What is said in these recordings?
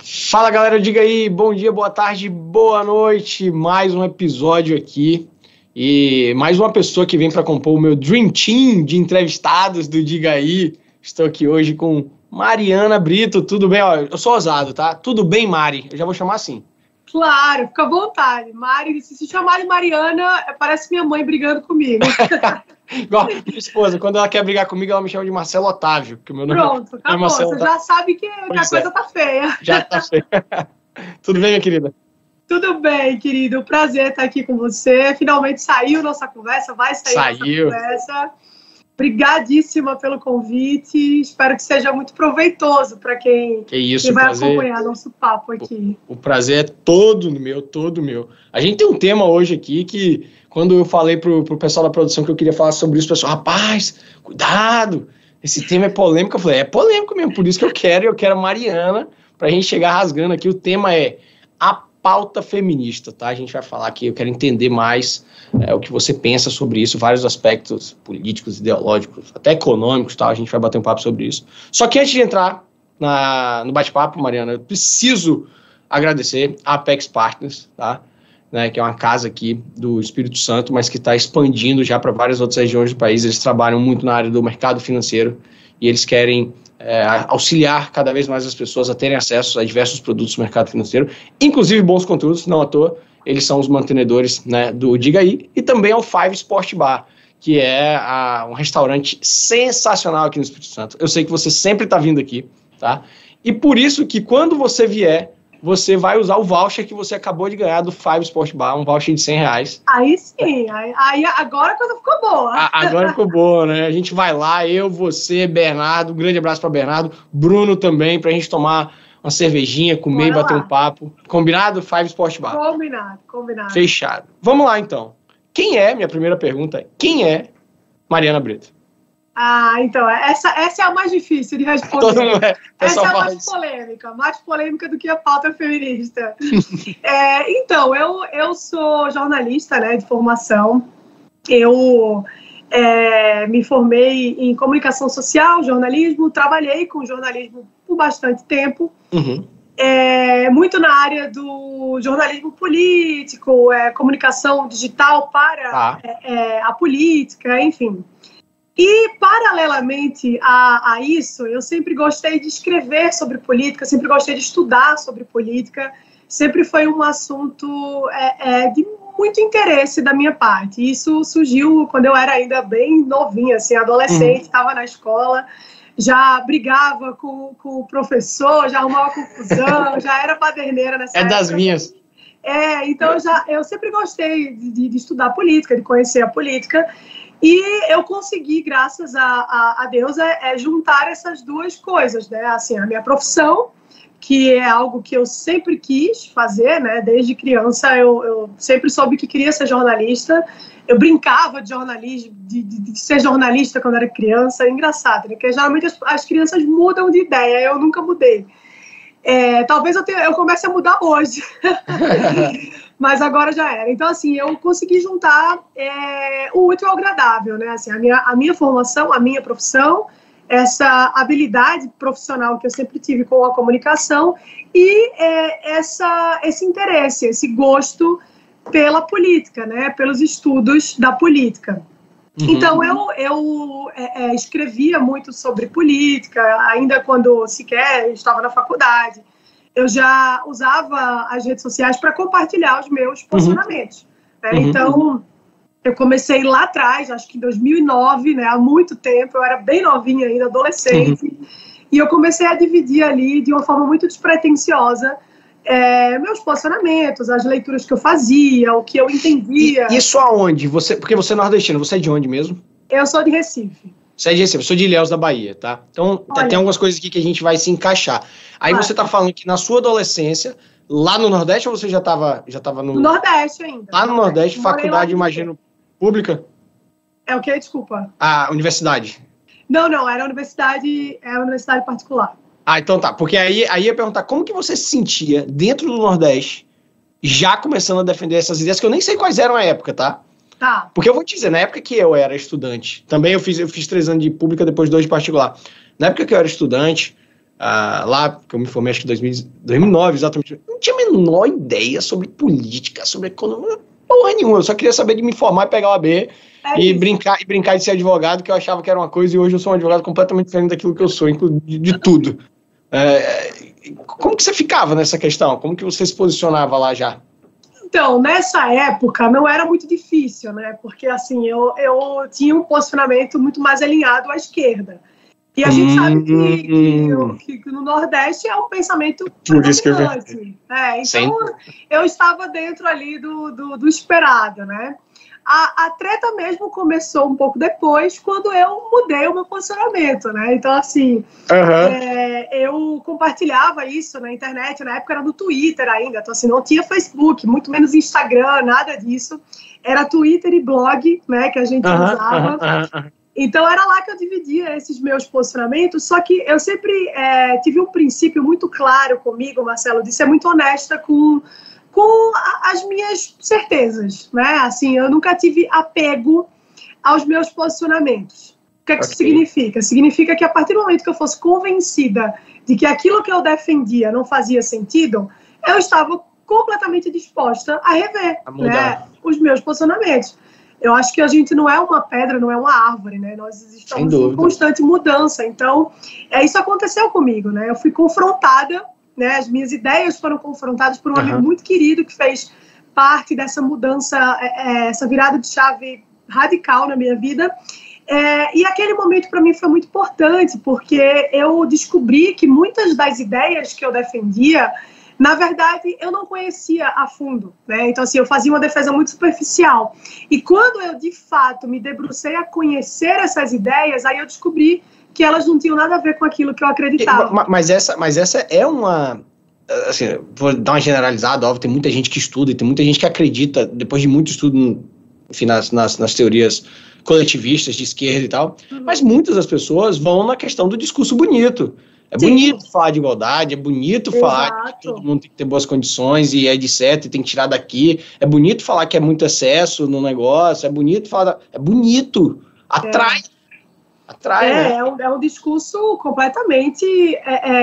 Fala galera, diga aí, bom dia, boa tarde, boa noite, mais um episódio aqui e mais uma pessoa que vem para compor o meu Dream Team de entrevistados do Diga Aí. Estou aqui hoje com Mariana Brito, tudo bem? Ó, eu sou ousado, tá? Tudo bem, Mari? Eu já vou chamar assim. Claro, fica à vontade. Mari, se chamar de Mariana, parece minha mãe brigando comigo. Igual minha esposa, quando ela quer brigar comigo, ela me chama de Marcelo Otávio. Que o meu nome Pronto, acabou. Marcelo Você Otávio. já sabe que a coisa tá feia. Já tá feio. Tudo bem, minha querida? Tudo bem, querido. Um prazer estar aqui com você. Finalmente saiu nossa conversa, vai sair nossa conversa. Obrigadíssima pelo convite. Espero que seja muito proveitoso para quem vai acompanhar nosso papo aqui. O prazer é todo meu, todo meu. A gente tem um tema hoje aqui que, quando eu falei pro pessoal da produção que eu queria falar sobre isso, o pessoal, rapaz, cuidado, esse tema é polêmico. Eu falei, é polêmico mesmo, por isso que eu quero a Mariana, pra gente chegar rasgando aqui. O tema é a pauta feminista, tá? A gente vai falar aqui, eu quero entender mais o que você pensa sobre isso, vários aspectos políticos, ideológicos, até econômicos, tá? A gente vai bater um papo sobre isso. Só que antes de entrar no bate-papo, Mariana, eu preciso agradecer a Apex Partners, tá? Né, que é uma casa aqui do Espírito Santo, mas que está expandindo já para várias outras regiões do país. Eles trabalham muito na área do mercado financeiro e eles querem auxiliar cada vez mais as pessoas a terem acesso a diversos produtos do mercado financeiro, inclusive bons conteúdos, não à toa. Eles são os mantenedores, né, do Diga Aí, e também ao Five Sport Bar, que é um restaurante sensacional aqui no Espírito Santo. Eu sei que você sempre está vindo aqui, tá? E por isso que quando você vier, você vai usar o voucher que você acabou de ganhar do Five Sport Bar, um voucher de R$100. Aí sim, aí agora a coisa ficou boa. Agora ficou boa, né? A gente vai lá, eu, você, Bernardo, um grande abraço para Bernardo, Bruno também, pra gente tomar uma cervejinha, comer e bater um papo. Combinado? Five Sport Bar. Combinado. Fechado. Vamos lá, então. Minha primeira pergunta é, quem é Mariana Brito? Então, essa é a mais difícil de responder. Essa é a mais polêmica do que a pauta feminista. Então, eu sou jornalista, né, de formação. Eu me formei em comunicação social, jornalismo, trabalhei com jornalismo por bastante tempo. Uhum. Muito na área do jornalismo político, comunicação digital para a política, enfim. E, paralelamente a isso, eu sempre gostei de escrever sobre política, sempre gostei de estudar sobre política, sempre foi um assunto de muito interesse da minha parte. Isso surgiu quando eu era ainda bem novinha, assim, adolescente, estava na escola, já brigava com o professor, já arrumava confusão, já era paderneira nessa época. Das minhas. Então eu sempre gostei de estudar política, de conhecer a política. E eu consegui, graças a Deus, juntar essas duas coisas, né? Assim, a minha profissão, que é algo que eu sempre quis fazer, né? Desde criança eu sempre soube que queria ser jornalista. Eu brincava de jornalismo, de ser jornalista quando era criança. É engraçado, né? Porque geralmente as crianças mudam de ideia, eu nunca mudei. Talvez eu comece a mudar hoje. Mas agora já era. Então, assim, eu consegui juntar o útil ao agradável, né? Assim, a minha formação, a minha profissão, essa habilidade profissional que eu sempre tive com a comunicação e esse interesse, esse gosto pela política, né? Pelos estudos da política. Uhum. Então, eu escrevia muito sobre política, ainda quando sequer estava na faculdade. Eu já usava as redes sociais para compartilhar os meus posicionamentos. Né? Uhum. Então, eu comecei lá atrás, acho que em 2009, né? Há muito tempo, eu era bem novinha ainda, adolescente, e eu comecei a dividir ali, de uma forma muito despretensiosa, meus posicionamentos, as leituras que eu fazia, o que eu entendia. Isso aonde? Porque você é nordestino, você é de onde mesmo? Eu sou de Recife. Você é de Recife, eu sou de Ilhéus, da Bahia, tá? Então, tem algumas coisas aqui que a gente vai se encaixar. Aí você tá falando que na sua adolescência, lá no Nordeste, ou você já tava no... No Nordeste ainda. Lá no Nordeste, faculdade, imagino, pública? É o quê? Desculpa. Universidade. Não, era universidade particular. Então tá, porque aí eu ia perguntar, como que você se sentia dentro do Nordeste, já começando a defender essas ideias, que eu nem sei quais eram a época, tá? Tá. Porque eu vou te dizer, na época que eu era estudante, também eu fiz 3 anos de pública, depois 2 de particular. Na época que eu era estudante, lá, que eu me formei, acho que em 2009, exatamente, não tinha a menor ideia sobre política, sobre economia, porra nenhuma. Eu só queria saber de me formar e pegar o AB e brincar de ser advogado, que eu achava que era uma coisa, e hoje eu sou um advogado completamente diferente daquilo que eu sou, de tudo. Como que você ficava nessa questão? Como que você se posicionava lá já? Então, nessa época não era muito difícil, né? Porque assim, eu tinha um posicionamento muito mais alinhado à esquerda. E a gente sabe que no Nordeste é um pensamento predominante. Então, eu estava dentro ali do esperado, né? A treta mesmo começou um pouco depois, quando eu mudei o meu posicionamento, né? Então, assim, eu compartilhava isso na internet, na época era no Twitter ainda, então, assim, não tinha Facebook, muito menos Instagram, nada disso. Era Twitter e blog, né, que a gente usava. Então, era lá que eu dividia esses meus posicionamentos, só que eu sempre tive um princípio muito claro comigo, Marcelo, de ser muito honesta com as minhas certezas, né? Assim, eu nunca tive apego aos meus posicionamentos. O que é que isso significa? Significa que a partir do momento que eu fosse convencida de que aquilo que eu defendia não fazia sentido, eu estava completamente disposta a rever, né, os meus posicionamentos. Eu acho que a gente não é uma pedra, não é uma árvore, né? Nós estamos em constante mudança. Então, isso aconteceu comigo, né? Eu fui confrontada, né, as minhas ideias foram confrontadas por um amigo muito querido que fez parte dessa mudança, essa virada de chave radical na minha vida. E aquele momento para mim foi muito importante, porque eu descobri que muitas das ideias que eu defendia, na verdade, eu não conhecia a fundo, né? Então, assim, eu fazia uma defesa muito superficial. E quando eu, de fato, me debrucei a conhecer essas ideias, aí eu descobri que elas não tinham nada a ver com aquilo que eu acreditava. Mas essa é uma... Assim, vou dar uma generalizada, óbvio, tem muita gente que estuda e tem muita gente que acredita, depois de muito estudo, enfim, nas teorias coletivistas de esquerda e tal, mas muitas das pessoas vão na questão do discurso bonito. É bonito falar de igualdade, é bonito falar que todo mundo tem que ter boas condições e é de certo e tem que tirar daqui, é bonito falar que é muito excesso no negócio, é bonito falar... É bonito, atrai. Né? É um discurso completamente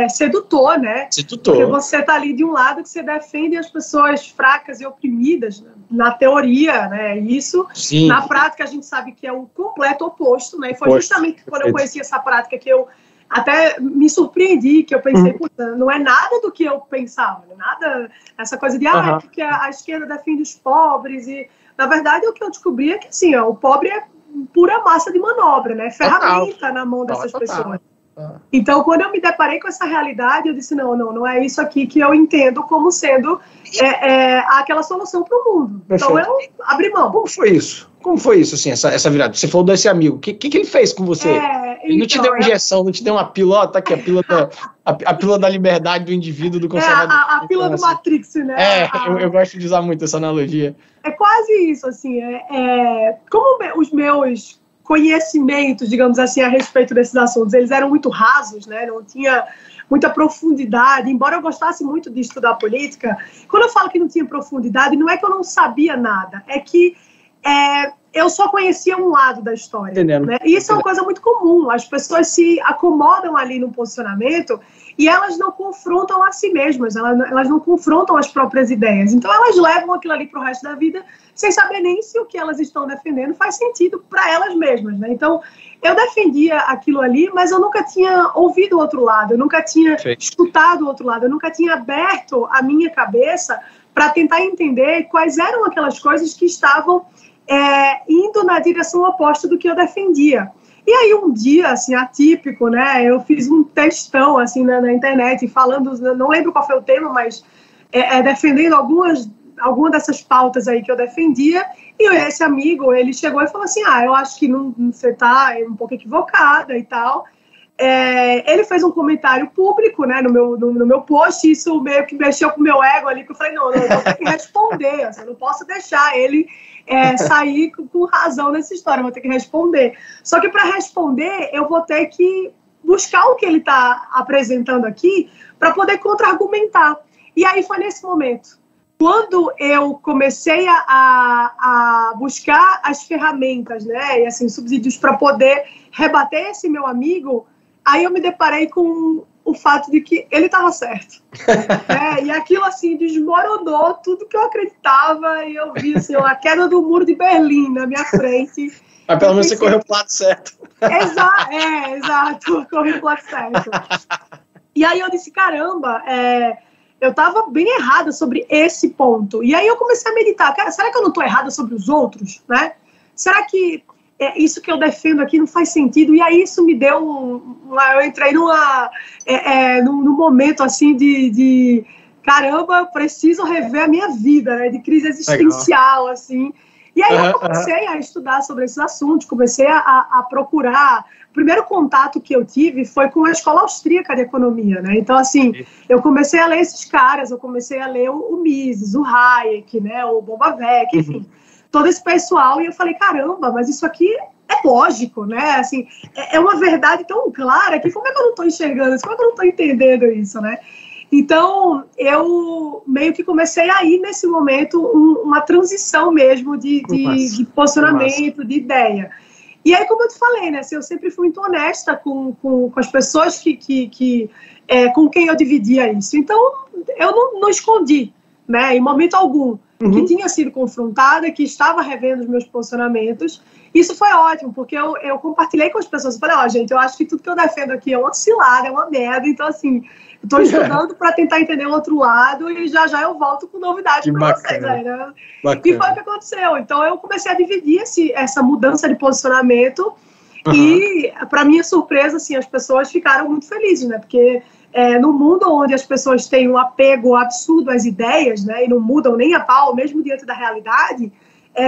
sedutor, né? Sedutor. Porque você está ali de um lado que você defende as pessoas fracas e oprimidas, né? Na teoria, né? Isso, na prática, a gente sabe que é o completo oposto, né? E foi justamente quando eu conheci essa prática que eu até me surpreendi, que eu pensei, puta, não é nada do que eu pensava, nada, essa coisa de, porque a esquerda defende os pobres, e, na verdade, o que eu descobri é que, assim, o pobre é pura massa de manobra, né? Ferramenta na mão dessas pessoas. Então, quando eu me deparei com essa realidade, eu disse, não é isso aqui que eu entendo como sendo aquela solução para o mundo. Perfeito. Então, eu abri mão. Como foi isso, assim, essa virada? Você falou desse amigo, o que ele fez com você? Ele não te deu uma injeção, não te deu uma pílula, tá aqui, a pílula da liberdade do indivíduo, do conservador. A pílula do Matrix, né? Eu gosto de usar muito essa analogia. É quase isso, assim, como os meus conhecimentos, digamos assim, a respeito desses assuntos, eles eram muito rasos, né? Não tinha muita profundidade, embora eu gostasse muito de estudar política. Quando eu falo que não tinha profundidade, não é que eu não sabia nada, é que eu só conhecia um lado da história. Né? E isso é uma coisa muito comum. As pessoas se acomodam ali no posicionamento e elas não confrontam a si mesmas, elas não confrontam as próprias ideias. Então elas levam aquilo ali para o resto da vida sem saber nem se o que elas estão defendendo faz sentido para elas mesmas. Né? Então eu defendia aquilo ali, mas eu nunca tinha ouvido o outro lado, eu nunca tinha escutado o outro lado, eu nunca tinha aberto a minha cabeça para tentar entender quais eram aquelas coisas que estavam indo na direção oposta do que eu defendia. E aí um dia, assim, atípico, né, eu fiz um textão, assim, na internet, falando, não lembro qual foi o tema, mas defendendo alguma dessas pautas aí que eu defendia, e esse amigo, ele chegou e falou assim, eu acho que você tá um pouco equivocada e tal. Ele fez um comentário público, né, no meu post, e isso meio que mexeu com o meu ego ali, que eu falei, não, eu vou ter que responder, assim, eu não posso deixar ele sair com razão nessa história, eu vou ter que responder. Só que para responder, eu vou ter que buscar o que ele está apresentando aqui para poder contra-argumentar. E aí foi nesse momento. Quando eu comecei a buscar as ferramentas, né, e assim, subsídios para poder rebater esse meu amigo, aí eu me deparei com o fato de que ele estava certo. E aquilo, assim, desmoronou tudo que eu acreditava, e eu vi, assim, a queda do muro de Berlim na minha frente. Mas pelo menos você correu pro lado certo. Exato, corri pro lado certo. E aí eu disse, caramba, eu estava bem errada sobre esse ponto. E aí eu comecei a meditar, cara, será que eu não estou errada sobre os outros, né? Será que isso que eu defendo aqui não faz sentido? E aí isso me deu eu entrei num momento assim de caramba, eu preciso rever a minha vida, né? De crise existencial, assim. E aí eu comecei a estudar sobre esses assuntos, comecei a procurar. O primeiro contato que eu tive foi com a Escola Austríaca de Economia, né? Então, assim, eu comecei a ler esses caras, eu comecei a ler o Mises, o Hayek, né? O Bobavec, enfim, todo esse pessoal, e eu falei, caramba, mas isso aqui é lógico, né? Assim, é uma verdade tão clara que como é que eu não estou enxergando isso? Como é que eu não estou entendendo isso, né? Então, eu meio que comecei a ir, nesse momento, uma transição mesmo de posicionamento, de ideia. E aí, como eu te falei, né, assim, eu sempre fui muito honesta com as pessoas com quem eu dividia isso. Então, eu não escondi, né, em momento algum, que tinha sido confrontada, que estava revendo os meus posicionamentos. Isso foi ótimo, porque eu compartilhei com as pessoas. Eu falei, gente, eu acho que tudo que eu defendo aqui é uma cilada, é uma merda. Então, assim, eu estou estudando para tentar entender o outro lado e já eu volto com novidades para vocês. Aí, né? E foi o que aconteceu. Então, eu comecei a dividir essa mudança de posicionamento e, para minha surpresa, assim, as pessoas ficaram muito felizes, né? Porque no mundo onde as pessoas têm um apego absurdo às ideias, né, e não mudam nem a pau, mesmo diante da realidade,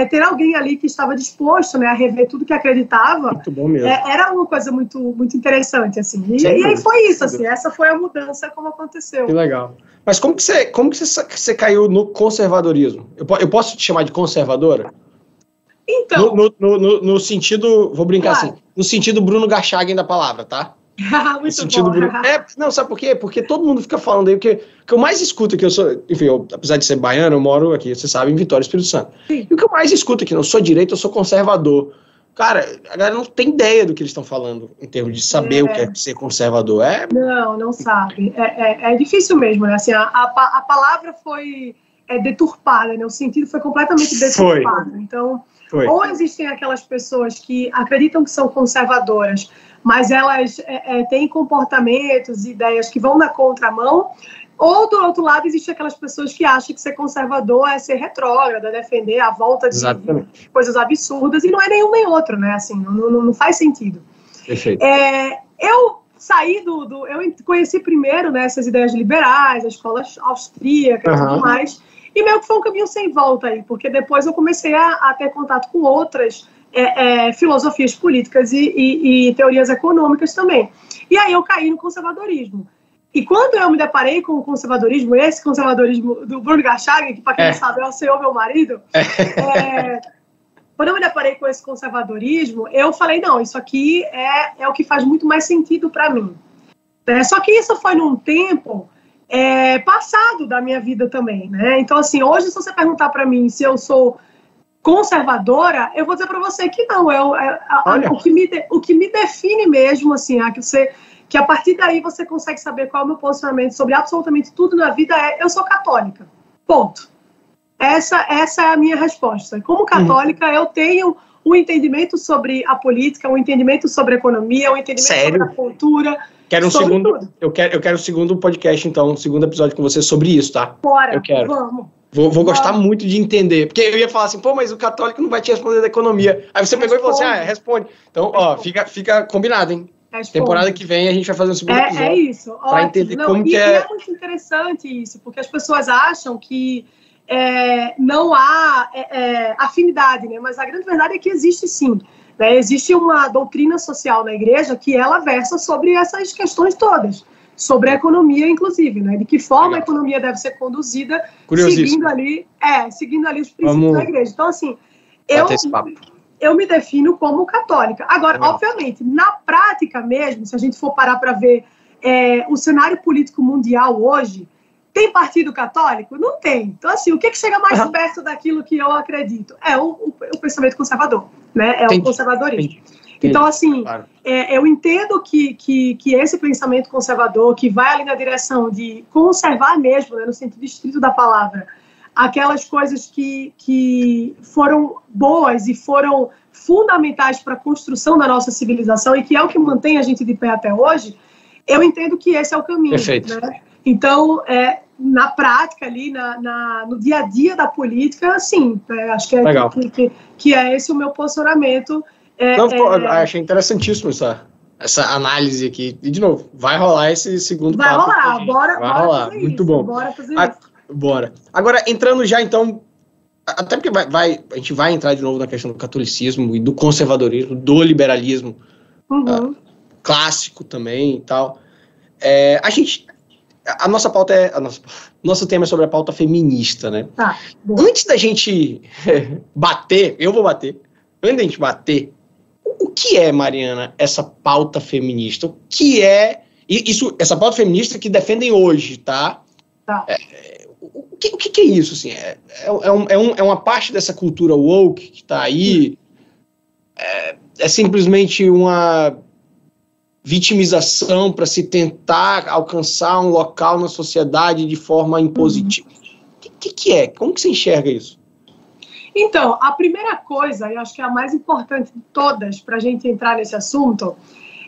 ter alguém ali que estava disposto, né, a rever tudo que acreditava, muito bom mesmo. Era uma coisa muito, muito interessante, assim. E aí foi isso, assim, essa foi a mudança como aconteceu. Que legal. Mas como que você caiu no conservadorismo? Eu posso te chamar de conservadora? Então... No sentido, vou brincar claro. assim, no sentido Bruno Garchagen da palavra, tá? Muito bom. Não, sabe por quê? Porque todo mundo fica falando aí, porque o que eu mais escuto aqui, enfim, apesar de ser baiano, eu moro aqui, você sabe, em Vitória, Espírito Santo. Sim. E o que eu mais escuto aqui, eu sou direita, eu sou conservador. Cara, a galera não tem ideia do que eles estão falando em termos de saber o que é ser conservador. Não sabe. É difícil mesmo, né? Assim, a palavra foi deturpada, né? O sentido foi completamente deturpado. Então, ou existem aquelas pessoas que acreditam que são conservadoras, mas elas têm comportamentos e ideias que vão na contramão, ou, do outro lado, existem aquelas pessoas que acham que ser conservador é ser retrógrado, é defender a volta de coisas absurdas, e não é nenhum nem outro, né? Assim, não faz sentido. Perfeito. Eu saí eu conheci primeiro, né, essas ideias liberais, a escola austríaca e tudo mais, e meio que foi um caminho sem volta aí, porque depois eu comecei a ter contato com outras filosofias políticas e teorias econômicas também. E aí eu caí no conservadorismo. E quando eu me deparei com o conservadorismo, esse conservadorismo do Bruno Garchagen, que para quem não sabe é o senhor meu marido, quando eu me deparei com esse conservadorismo, eu falei, não, isso aqui é o que faz muito mais sentido para mim. Só que isso foi num tempo passado da minha vida também, né? Então, assim, hoje se você perguntar para mim se eu sou conservadora, eu vou dizer para você que não. O que me define mesmo, assim, que a partir daí você consegue saber qual é o meu posicionamento sobre absolutamente tudo na vida eu sou católica. Ponto. Essa é a minha resposta. Como católica, eu tenho um entendimento sobre a política, um entendimento sobre a economia, um entendimento sobre a cultura. Eu quero o segundo podcast, então, o segundo episódio com você sobre isso, tá? Bora, eu quero. Vamos. Vou gostar muito de entender, porque eu ia falar assim, mas o católico não vai te responder da economia. Aí você pegou e falou assim, responde. Então, fica combinado, hein? Responde. Temporada que vem a gente vai fazer um segundo episódio. É isso. Para entender como que é. E é muito interessante isso, porque as pessoas acham que não há afinidade, né? Mas a grande verdade é que existe sim. Né? Existe uma doutrina social na igreja que ela versa sobre essas questões todas. Sobre a economia, inclusive, né? De que forma a economia deve ser conduzida, seguindo ali os princípios da igreja. Então, assim, eu me defino como católica. Agora, obviamente, na prática mesmo, se a gente for parar para ver o cenário político mundial hoje, tem partido católico? Não tem. Então, assim, o que chega mais perto daquilo que eu acredito? É o pensamento conservador, né? É o conservadorismo. Então, assim, eu entendo que esse pensamento conservador, que vai ali na direção de conservar mesmo, né, no sentido estrito da palavra, aquelas coisas que foram boas e foram fundamentais para a construção da nossa civilização e que é o que mantém a gente de pé até hoje, eu entendo que esse é o caminho. Perfeito. Né? Então, na prática, ali, no dia a dia da política, sim, acho que é esse o meu posicionamento. Achei interessantíssimo essa análise aqui. E, de novo, vai rolar esse segundo vai papo. Rolar, bora rolar, fazer muito isso, bom. Bora fazer isso. Bora. Agora, entrando já, então, até porque a gente vai entrar de novo na questão do catolicismo e do conservadorismo, do liberalismo clássico também e tal. A nossa pauta nosso tema é sobre a pauta feminista, né? Tá, antes da gente bater, antes da gente bater, o que é, Mariana, essa pauta feminista? O que é essa pauta feminista que defendem hoje, tá? Tá. O que é isso? Assim? É uma parte dessa cultura woke que está aí? É simplesmente uma vitimização para se tentar alcançar um local na sociedade de forma impositiva? O que é? Como que você enxerga isso? Então, a primeira coisa, e acho que é a mais importante de todas para a gente entrar nesse assunto,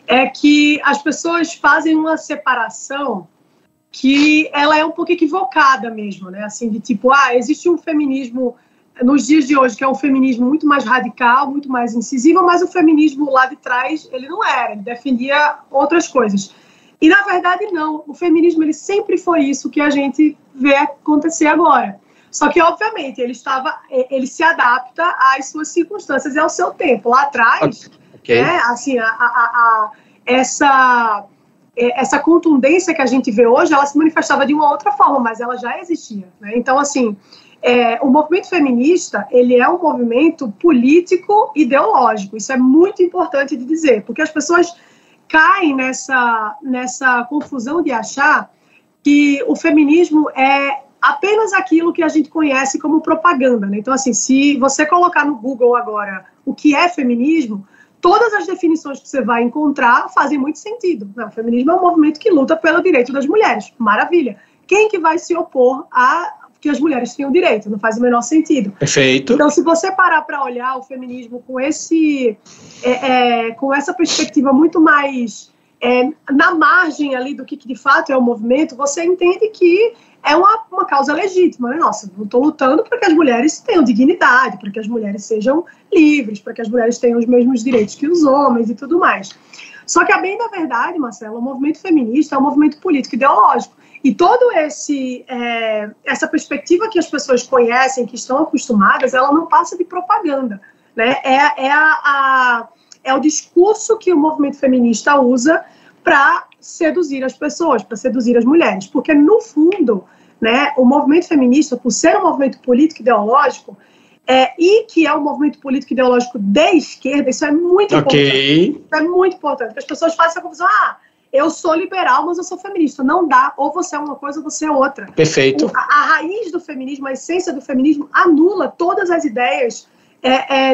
é que as pessoas fazem uma separação que ela é um pouco equivocada mesmo, né? Assim, de tipo, existe um feminismo nos dias de hoje que é um feminismo muito mais radical, muito mais incisivo, mas o feminismo lá de trás, ele não era, ele defendia outras coisas. E, na verdade, não. O feminismo, ele sempre foi isso que a gente vê acontecer agora. Só que, obviamente, ele se adapta às suas circunstâncias e ao seu tempo. Lá atrás, assim, essa contundência que a gente vê hoje, ela se manifestava de uma outra forma, mas ela já existia, né? Então, assim, o movimento feminista, ele é um movimento político ideológico. Isso é muito importante de dizer, porque as pessoas caem nessa confusão de achar que o feminismo é apenas aquilo que a gente conhece como propaganda, né? Então, assim, se você colocar no Google agora o que é feminismo, todas as definições que você vai encontrar fazem muito sentido. Não, o feminismo é um movimento que luta pelo direito das mulheres. Maravilha. Quem que vai se opor a que as mulheres tenham direito? Não faz o menor sentido. Perfeito. Então, se você parar para olhar o feminismo com essa perspectiva muito mais na margem ali do que de fato é o movimento, você entende que é uma causa legítima, né? Nossa, eu estou lutando para que as mulheres tenham dignidade, para que as mulheres sejam livres, para que as mulheres tenham os mesmos direitos que os homens e tudo mais. Só que, a bem da verdade, Marcelo, o movimento feminista é um movimento político ideológico. E todo essa perspectiva que as pessoas conhecem, que estão acostumadas, ela não passa de propaganda, né? É o discurso que o movimento feminista usa para seduzir as pessoas, para seduzir as mulheres. Porque, no fundo, né, o movimento feminista, por ser um movimento político ideológico, e que é um movimento político ideológico de esquerda, isso é muito importante. Isso é muito importante, porque as pessoas fazem essa confusão, eu sou liberal, mas eu sou feminista. Não dá, ou você é uma coisa ou você é outra. Perfeito. A raiz do feminismo, a essência do feminismo, anula todas as ideias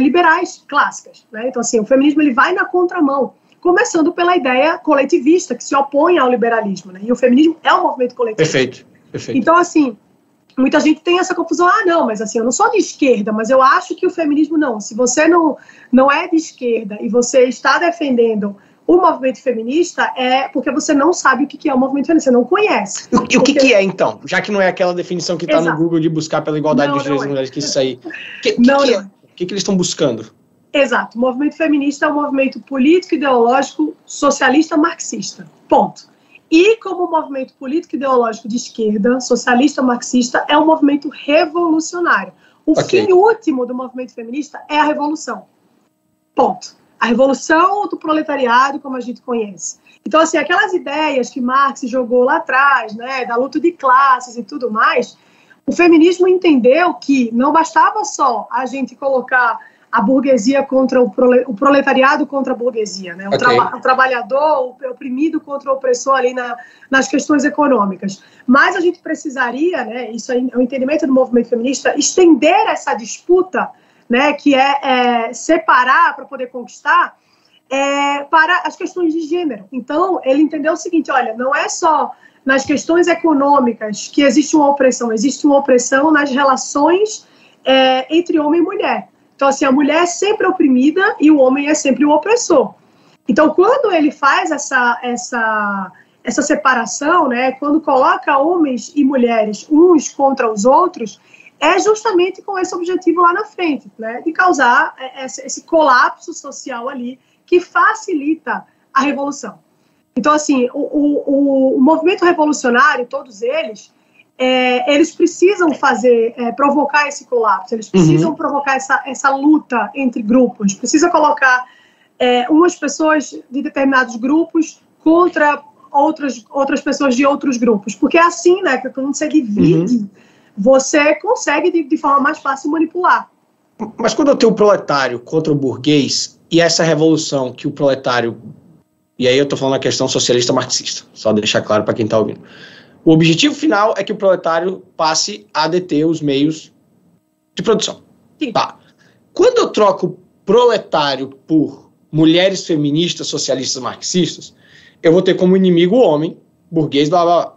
liberais clássicas, né? Então, assim, o feminismo ele vai na contramão, começando pela ideia coletivista, que se opõe ao liberalismo, né? E o feminismo é um movimento coletivista. Perfeito. Então, assim, muita gente tem essa confusão, não, mas assim, eu não sou de esquerda, mas eu acho que o feminismo não. Se você não é de esquerda e você está defendendo o movimento feminista, é porque você não sabe o que é o movimento feminista, você não conhece. E o que é, então? Já que não é aquela definição que está no Google de buscar pela igualdade dos direitos das mulheres, que isso aí. O que eles estão buscando? Exato. O movimento feminista é um movimento político, ideológico, socialista, marxista. Ponto. E como movimento político ideológico de esquerda, socialista, marxista, é um movimento revolucionário. O fim último do movimento feminista é a revolução. Ponto. A revolução do proletariado, como a gente conhece. Então, assim, aquelas ideias que Marx jogou lá atrás, né, da luta de classes e tudo mais, o feminismo entendeu que não bastava só a gente colocar a burguesia contra o proletariado contra a burguesia, né? O trabalhador, o oprimido contra o opressor ali nas questões econômicas. Mas a gente precisaria, né, isso é o entendimento do movimento feminista, estender essa disputa, né, que é separar para poder conquistar, para as questões de gênero. Então, ele entendeu o seguinte, olha, não é só nas questões econômicas que existe uma opressão nas relações entre homem e mulher. Então, assim, a mulher é sempre oprimida e o homem é sempre o opressor. Então, quando ele faz essa separação, né, quando coloca homens e mulheres uns contra os outros, é justamente com esse objetivo lá na frente, né, de causar esse colapso social ali que facilita a revolução. Então, assim, o movimento revolucionário, todos eles, eles precisam provocar esse colapso, eles precisam provocar essa luta entre grupos, precisa colocar umas pessoas de determinados grupos contra outras pessoas de outros grupos, porque é assim, né, que quando você divide, você consegue de forma mais fácil manipular. Mas quando eu tenho o proletário contra o burguês, e essa revolução que o proletário, e aí eu estou falando a questão socialista marxista, só deixar claro para quem está ouvindo, o objetivo final é que o proletário passe a deter os meios de produção. Sim. Tá. Quando eu troco proletário por mulheres feministas, socialistas, marxistas, eu vou ter como inimigo o homem, burguês, blá, blá, blá.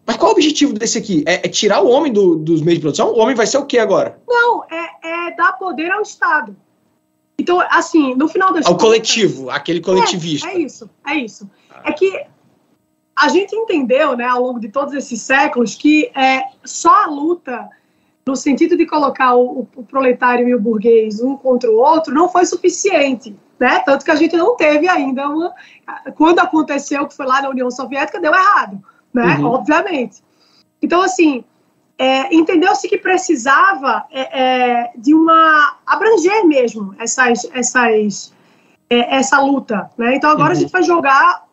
Mas qual é o objetivo desse aqui? É tirar o homem dos meios de produção? O homem vai ser o quê agora? Não, é dar poder ao Estado. Então, assim, no final das contas... Ao coletivo, aquele coletivista. É isso. É que a gente entendeu, né, ao longo de todos esses séculos, que só a luta, no sentido de colocar o proletário e o burguês um contra o outro, não foi suficiente, né? Tanto que a gente não teve ainda quando aconteceu, que foi lá na União Soviética, deu errado, né? Obviamente. Então, assim, entendeu-se que precisava de abranger mesmo essa luta, né? Então agora a gente vai jogar,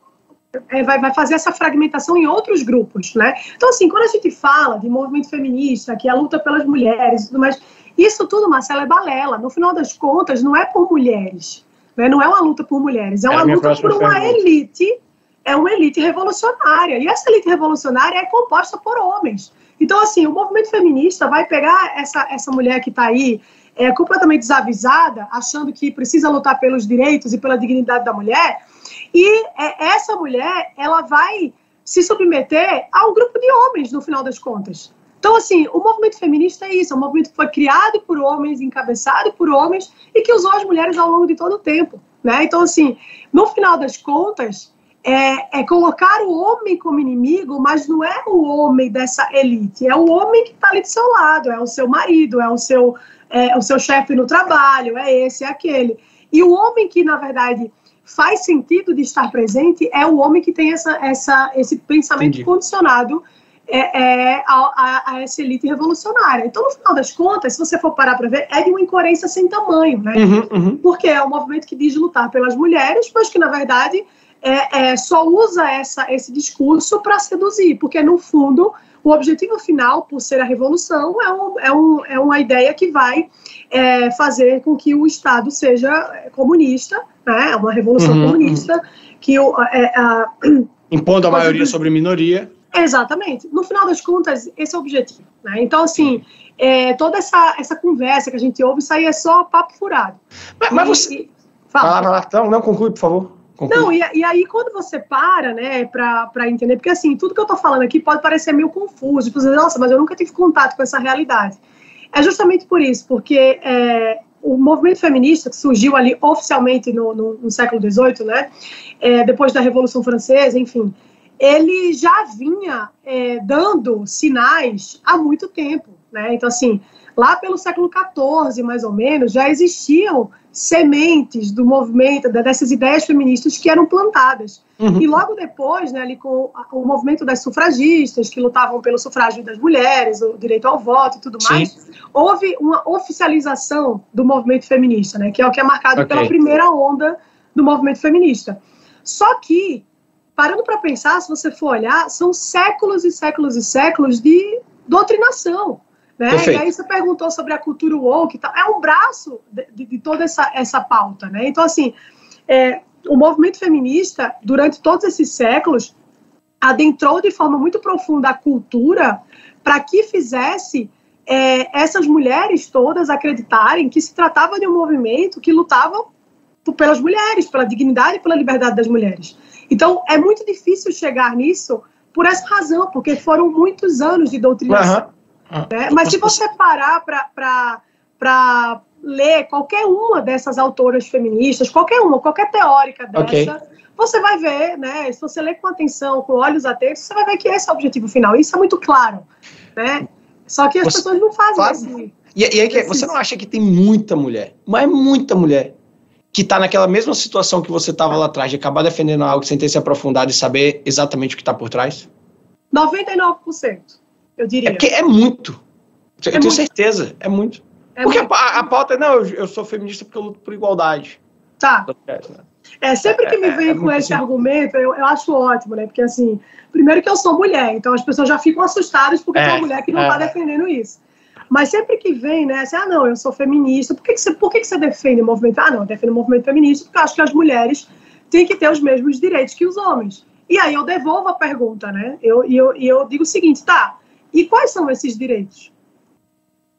vai fazer essa fragmentação em outros grupos, né? Então, assim, quando a gente fala de movimento feminista, que é a luta pelas mulheres e tudo mais, isso tudo, Marcelo, é balela. No final das contas, não é por mulheres, né? Não é uma luta por mulheres, é uma luta por uma elite, uma elite revolucionária. E essa elite revolucionária é composta por homens. Então, assim, o movimento feminista vai pegar essa mulher que está aí completamente desavisada, achando que precisa lutar pelos direitos e pela dignidade da mulher, e essa mulher, ela vai se submeter a um grupo de homens, no final das contas. Então, assim, o movimento feminista é isso, é um movimento que foi criado por homens, encabeçado por homens, e que usou as mulheres ao longo de todo o tempo, né? Então, assim, no final das contas, colocar o homem como inimigo, mas não é o homem dessa elite, é o homem que está ali do seu lado, é o seu marido, é o seu chefe no trabalho, é esse, é aquele. E o homem que, na verdade, faz sentido de estar presente é o homem que tem esse pensamento Entendi. Condicionado a essa elite revolucionária. Então, no final das contas, se você for parar para ver, é de uma incoerência sem tamanho, né? Porque é um movimento que diz lutar pelas mulheres, mas que, na verdade, só usa esse discurso para seduzir, porque, no fundo, o objetivo final, por ser a revolução, é uma ideia que vai fazer com que o Estado seja comunista, né? É uma revolução comunista, que impondo a maioria sobre a minoria. Exatamente. No final das contas, esse é o objetivo, né? Então, assim, toda essa conversa que a gente ouve, isso aí é só papo furado. Mas você... Fala. Não, conclui, por favor. Conclui. Não, e aí quando você para, né, para entender, porque assim, tudo que eu tô falando aqui pode parecer meio confuso, você diz, nossa, mas eu nunca tive contato com essa realidade. É justamente por isso, porque o movimento feminista, que surgiu ali oficialmente no século XVIII, né, depois da Revolução Francesa, enfim, ele já vinha dando sinais há muito tempo, né? Então, assim, lá pelo século XIV, mais ou menos, já existiam sementes do movimento, dessas ideias feministas que eram plantadas. E logo depois, né, ali com o movimento das sufragistas, que lutavam pelo sufrágio das mulheres, o direito ao voto e tudo mais, houve uma oficialização do movimento feminista, né, que é o que é marcado pela primeira onda do movimento feminista. Só que, parando para pensar, se você for olhar, são séculos e séculos e séculos de doutrinação, né? E aí você perguntou sobre a cultura woke e tal, é um braço de toda essa pauta, né? Então, assim, o movimento feminista, durante todos esses séculos, adentrou de forma muito profunda a cultura para que fizesse essas mulheres todas acreditarem que se tratava de um movimento que lutava pelas mulheres, pela dignidade e pela liberdade das mulheres. Então, é muito difícil chegar nisso por essa razão, porque foram muitos anos de doutrinação. Né? Mas se você parar para ler qualquer uma dessas autoras feministas, qualquer teórica dessa, você vai ver, né? Se você ler com atenção, com olhos atentos, você vai ver que esse é o objetivo final. Isso é muito claro, né? Só que as pessoas não fazem assim. E aí, você não acha que tem muita mulher, mas muita mulher, que está naquela mesma situação que você estava lá atrás, de acabar defendendo algo sem ter se aprofundado e saber exatamente o que está por trás? 99%, eu diria. É porque é muito. Eu tenho certeza, é muito. Porque a pauta é, não, eu sou feminista porque eu luto por igualdade. Tá. Sempre que me vem com esse argumento, eu acho ótimo, né? Porque, assim, primeiro que eu sou mulher, então as pessoas já ficam assustadas porque tem uma mulher que não está defendendo isso. Mas sempre que vem, né, assim, não, eu sou feminista, por que você defende o movimento? Não, eu defendo o movimento feminista porque eu acho que as mulheres têm que ter os mesmos direitos que os homens. E aí eu devolvo a pergunta, né? Eu digo o seguinte, tá, e quais são esses direitos?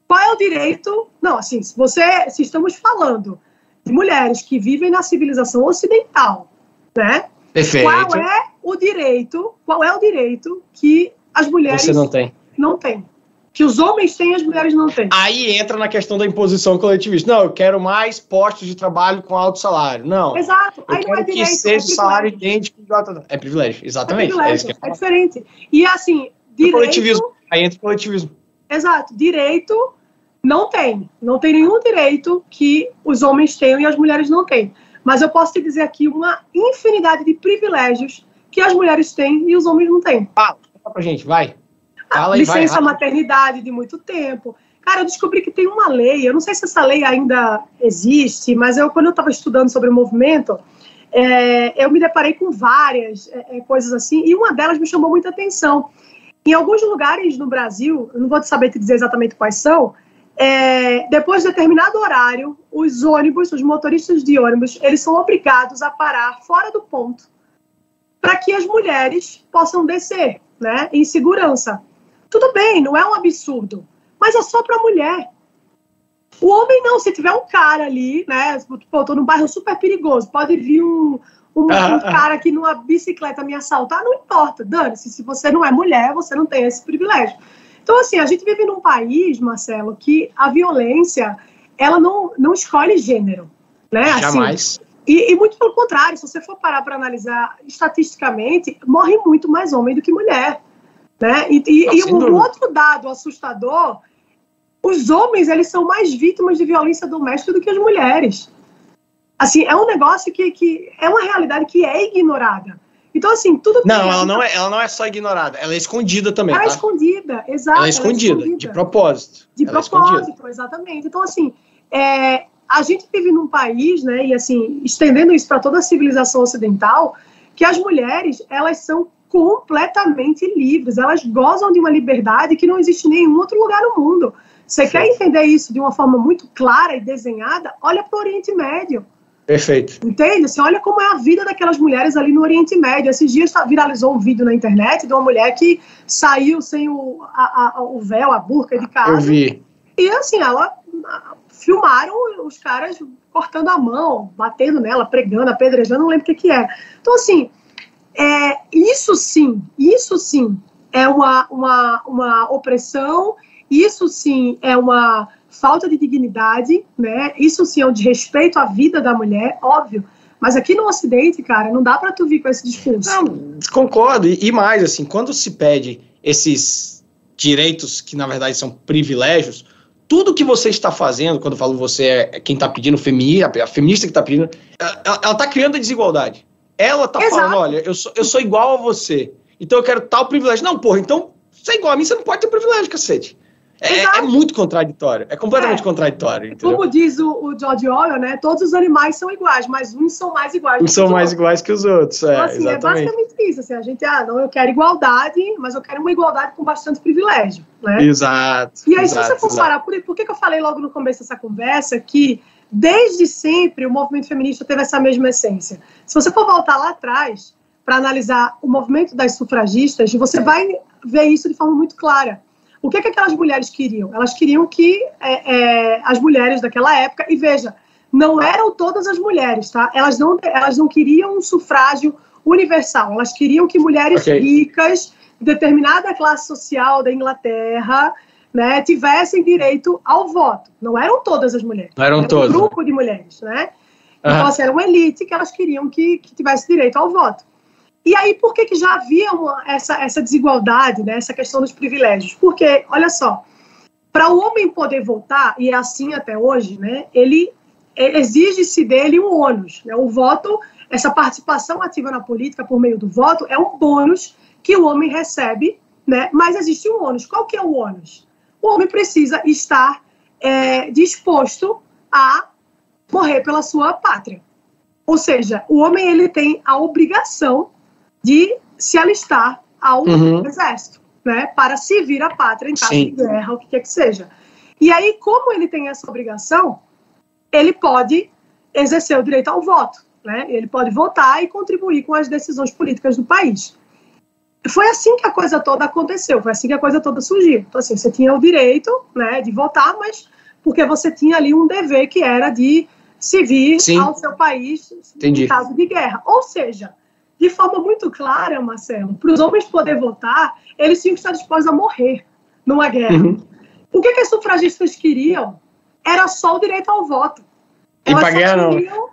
Qual é o direito? Não, assim, se estamos falando de mulheres que vivem na civilização ocidental, né? Perfeito. Qual é o direito que as mulheres não têm? Que os homens têm e as mulheres não têm. Aí entra na questão da imposição coletivista. Não, eu quero mais postos de trabalho com alto salário. Não. Exato. Aí não é direito, que seja o salário idêntico. É privilégio, exatamente. É diferente. E assim, direito... coletivismo. Aí entra o coletivismo. Exato. Direito não tem. Não tem nenhum direito que os homens tenham e as mulheres não têm. Mas eu posso te dizer aqui uma infinidade de privilégios que as mulheres têm e os homens não têm. Fala pra gente, vai. Licença maternidade de muito tempo. Cara, eu descobri que tem uma lei, eu não sei se essa lei ainda existe, mas quando eu estava estudando sobre o movimento, eu me deparei com várias coisas assim, e uma delas me chamou muita atenção. Em alguns lugares no Brasil, eu não vou saber te dizer exatamente quais são, depois de determinado horário, os motoristas de ônibus, eles são obrigados a parar fora do ponto para que as mulheres possam descer, né, em segurança. Tudo bem, não é um absurdo, mas é só para mulher. O homem não, se tiver um cara ali, né, pô, tô num bairro super perigoso, pode vir um cara aqui numa bicicleta me assaltar, não importa, dane-se, se você não é mulher, você não tem esse privilégio. Então, assim, a gente vive num país, Marcelo, que a violência, ela não escolhe gênero, né? Jamais. Assim, e muito pelo contrário, se você for parar para analisar estatisticamente, morre muito mais homem do que mulher, né? E um outro dado assustador, os homens, eles são mais vítimas de violência doméstica do que as mulheres. Assim, é um negócio que é uma realidade que é ignorada. Então, assim, tudo bem. Não, ela não é só ignorada, ela é escondida também. Ela é escondida, exato. Ela é escondida, de propósito. De propósito, exatamente. Então, assim, a gente vive num país, né, e assim, estendendo isso para toda a civilização ocidental, que as mulheres, elas são completamente livres, elas gozam de uma liberdade que não existe em nenhum outro lugar no mundo. Você quer entender isso de uma forma muito clara e desenhada? Olha para o Oriente Médio. Perfeito. Entende? Assim, olha como é a vida daquelas mulheres ali no Oriente Médio. Esses dias viralizou um vídeo na internet de uma mulher que saiu sem o véu, a burca de casa. Eu vi. E assim, filmaram os caras cortando a mão, batendo nela, pregando, apedrejando, não lembro o que é. Então, assim, isso sim é uma opressão, isso sim é uma falta de dignidade, né? Isso sim é um desrespeito à vida da mulher, óbvio. Mas aqui no Ocidente, cara, não dá pra tu vir com esse discurso. Não, concordo. E mais, assim, quando se pede esses direitos que, na verdade, são privilégios, tudo que você está fazendo, quando eu falo você quem está pedindo, a feminista que está pedindo, ela está criando a desigualdade. Ela está falando, olha, eu sou igual a você, então eu quero tal privilégio. Não, porra, então você é igual a mim, você não pode ter privilégio, cacete. É muito contraditório, é completamente contraditório. Entendeu? Como diz o George Orwell, né? Todos os animais são iguais, mas uns são mais iguais. Uns são mais iguais que os outros. Então, assim, exatamente. É basicamente isso. Assim, a gente, eu quero igualdade, mas eu quero uma igualdade com bastante privilégio. Né? Exato. E aí, se você for parar, por que eu falei logo no começo dessa conversa que, desde sempre, o movimento feminista teve essa mesma essência? Se você for voltar lá atrás, para analisar o movimento das sufragistas, você vai ver isso de forma muito clara. O que aquelas mulheres queriam? Elas queriam que as mulheres daquela época, e veja, não eram todas as mulheres, tá? Elas não queriam um sufrágio universal, elas queriam que mulheres ricas, de determinada classe social da Inglaterra, né, tivessem direito ao voto. Não eram todas as mulheres. Não eram todas. Um grupo de mulheres, né? Então, assim, era uma elite que elas queriam que tivesse direito ao voto. E aí, por que já havia essa desigualdade, né, essa questão dos privilégios? Porque, olha só, para o homem poder votar, e é assim até hoje, né, exige-se dele um ônus. Né? O voto, essa participação ativa na política por meio do voto, é um bônus que o homem recebe, né? Mas existe um ônus. Qual que é o ônus? O homem precisa estar disposto a morrer pela sua pátria. Ou seja, o homem ele tem a obrigação de se alistar ao exército, né, para servir a pátria em caso de guerra, o que quer que seja. E aí, como ele tem essa obrigação, ele pode exercer o direito ao voto, né? Ele pode votar e contribuir com as decisões políticas do país. Foi assim que a coisa toda aconteceu, foi assim que a coisa toda surgiu. Então, assim, você tinha o direito, né, de votar, mas porque você tinha ali um dever que era de servir ao seu país em caso de guerra. Ou seja, de forma muito clara, Marcelo, para os homens poderem votar, eles tinham que estar dispostos a morrer numa guerra. O que as sufragistas queriam era só o direito ao voto. E para guerra não.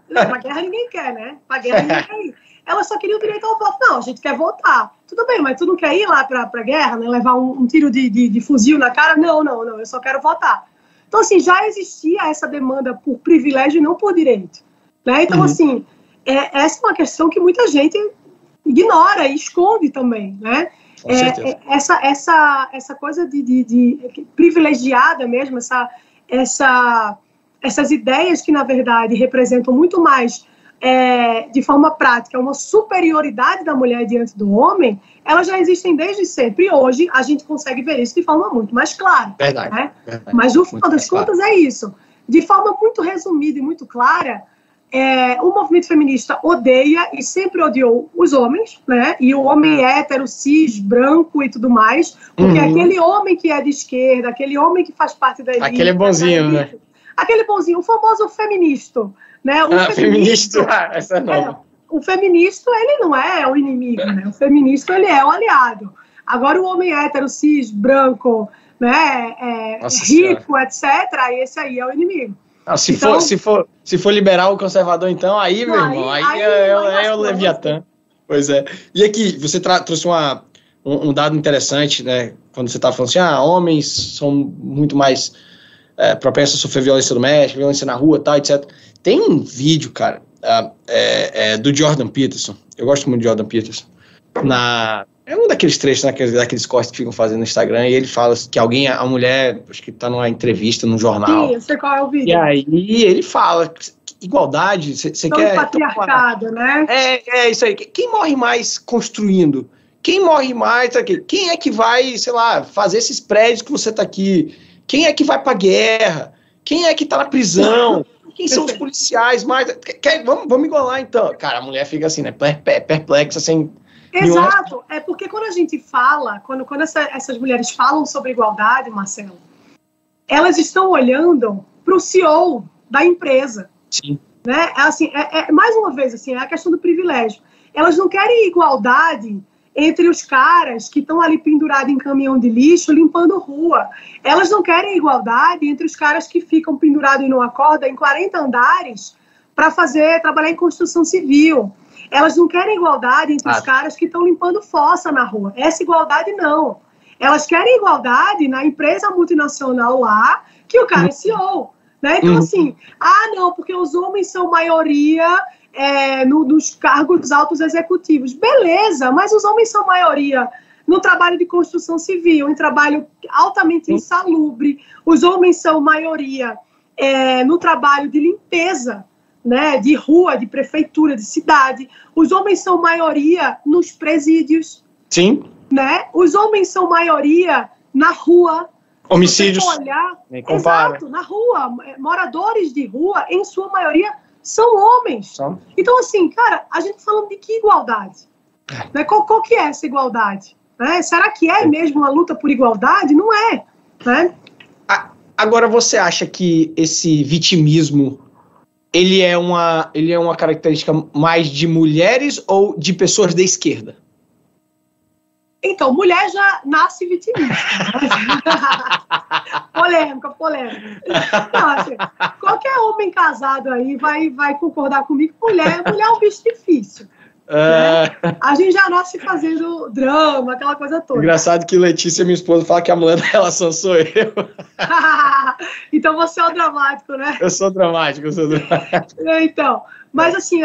Para guerra ninguém quer, né? Para guerra ninguém quer ir. Elas só queriam o direito ao voto. Não, a gente quer votar. Tudo bem, mas tu não quer ir lá para a guerra, né? Levar um tiro de fuzil na cara? Não, eu só quero votar. Então, assim, já existia essa demanda por privilégio e não por direito. Né? Então, assim, essa é uma questão que muita gente ignora e esconde também, né? Essa coisa de privilegiada mesmo, essas ideias que, na verdade, representam muito mais, de forma prática, uma superioridade da mulher diante do homem, elas já existem desde sempre. E hoje a gente consegue ver isso de forma muito mais clara. Verdade. Né? Mas, no final das contas, é isso. De forma muito resumida e muito clara, o movimento feminista odeia e sempre odiou os homens, né? E o homem hétero, cis, branco e tudo mais, porque aquele homem que é de esquerda, aquele homem que faz parte da elite... Aquele bonzinho, né? Aquele bonzinho, o famoso feminista, né? Feminista, essa é nova. O feminista, ele não é o inimigo, né? O feminista, ele é o aliado. Agora, o homem hétero, cis, branco, né? Rico, etc., esse aí é o inimigo. Ah, se for liberal ou conservador, então, aí, meu irmão, aí é o Leviatã. Pois é. E aqui, você trouxe um dado interessante, né? Quando você estava falando assim, homens são muito mais propensos a sofrer violência doméstica, violência na rua, tal, etc. Tem um vídeo, cara, do Jordan Peterson. Eu gosto muito de Jordan Peterson. É um daqueles trechos, daqueles cortes que ficam fazendo no Instagram, e ele fala que a mulher, acho que tá numa entrevista num jornal. Sim, eu sei qual é o vídeo. E aí ele fala, igualdade, você quer... patriarcado, né? É isso aí. Quem morre mais construindo? Quem morre mais aqui? Quem é que vai, sei lá, fazer esses prédios que você tá aqui? Quem é que vai pra guerra? Quem é que tá na prisão? Quem são os policiais mais... Vamos igualar, então. Cara, a mulher fica assim, né, perplexa, assim... Exato, é porque quando a gente fala, quando essas mulheres falam sobre igualdade, Marcelo, elas estão olhando para o CEO da empresa. Sim. Né? Assim, mais uma vez, assim, é a questão do privilégio. Elas não querem igualdade entre os caras que estão ali pendurados em caminhão de lixo limpando rua. Elas não querem igualdade entre os caras que ficam pendurados em uma corda em 40 andares para trabalhar em construção civil. Elas não querem igualdade entre os caras que estão limpando fossa na rua. Essa igualdade não. Elas querem igualdade na empresa multinacional lá, que o cara é CEO. Né? Então, assim, não, porque os homens são maioria nos cargos altos executivos. Beleza, mas os homens são maioria no trabalho de construção civil, em trabalho altamente insalubre. Os homens são maioria no trabalho de limpeza, né, de rua, de prefeitura, de cidade. Os homens são maioria nos presídios. Sim. Né? Os homens são maioria na rua. Homicídios. Se você olhar, exato, na rua. Moradores de rua, em sua maioria, são homens. Então, assim, cara, a gente falando de que igualdade? Né? Qual que é essa igualdade? Né? Será que é mesmo uma luta por igualdade? Não é. Né? Agora, você acha que esse vitimismo ele é uma característica mais de mulheres ou de pessoas da esquerda? Então, mulher já nasce vitimista. Polêmica. Não, assim, qualquer homem casado aí vai concordar comigo que mulher é um bicho difícil. Né? A gente já nasce fazendo drama, aquela coisa toda. Engraçado que Letícia, minha esposa, fala que a mulher da relação sou eu. Então você é o dramático, né? Eu sou dramático. Então, mas assim,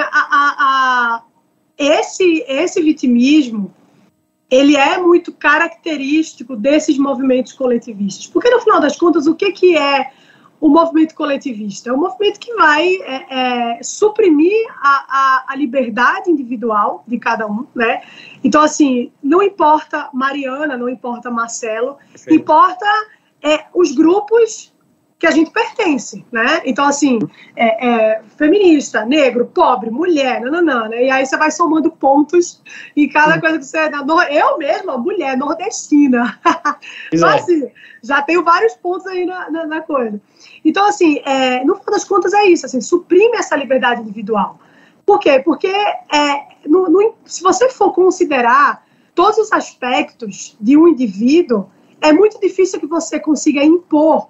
esse vitimismo, ele é muito característico desses movimentos coletivistas. Porque, no final das contas, o que é o movimento coletivista? É um movimento que vai suprimir a liberdade individual de cada um, né? Então, assim, não importa Mariana, não importa Marcelo, importa os grupos que a gente pertence, né? Então, assim, feminista, negro, pobre, mulher, nananã, né? E aí você vai somando pontos em cada coisa que você... Eu mesma, mulher, nordestina. Então, assim, já tenho vários pontos aí na coisa. Então, assim, no final das contas é isso, assim, suprime essa liberdade individual. Por quê? Porque se você for considerar todos os aspectos de um indivíduo, é muito difícil que você consiga impor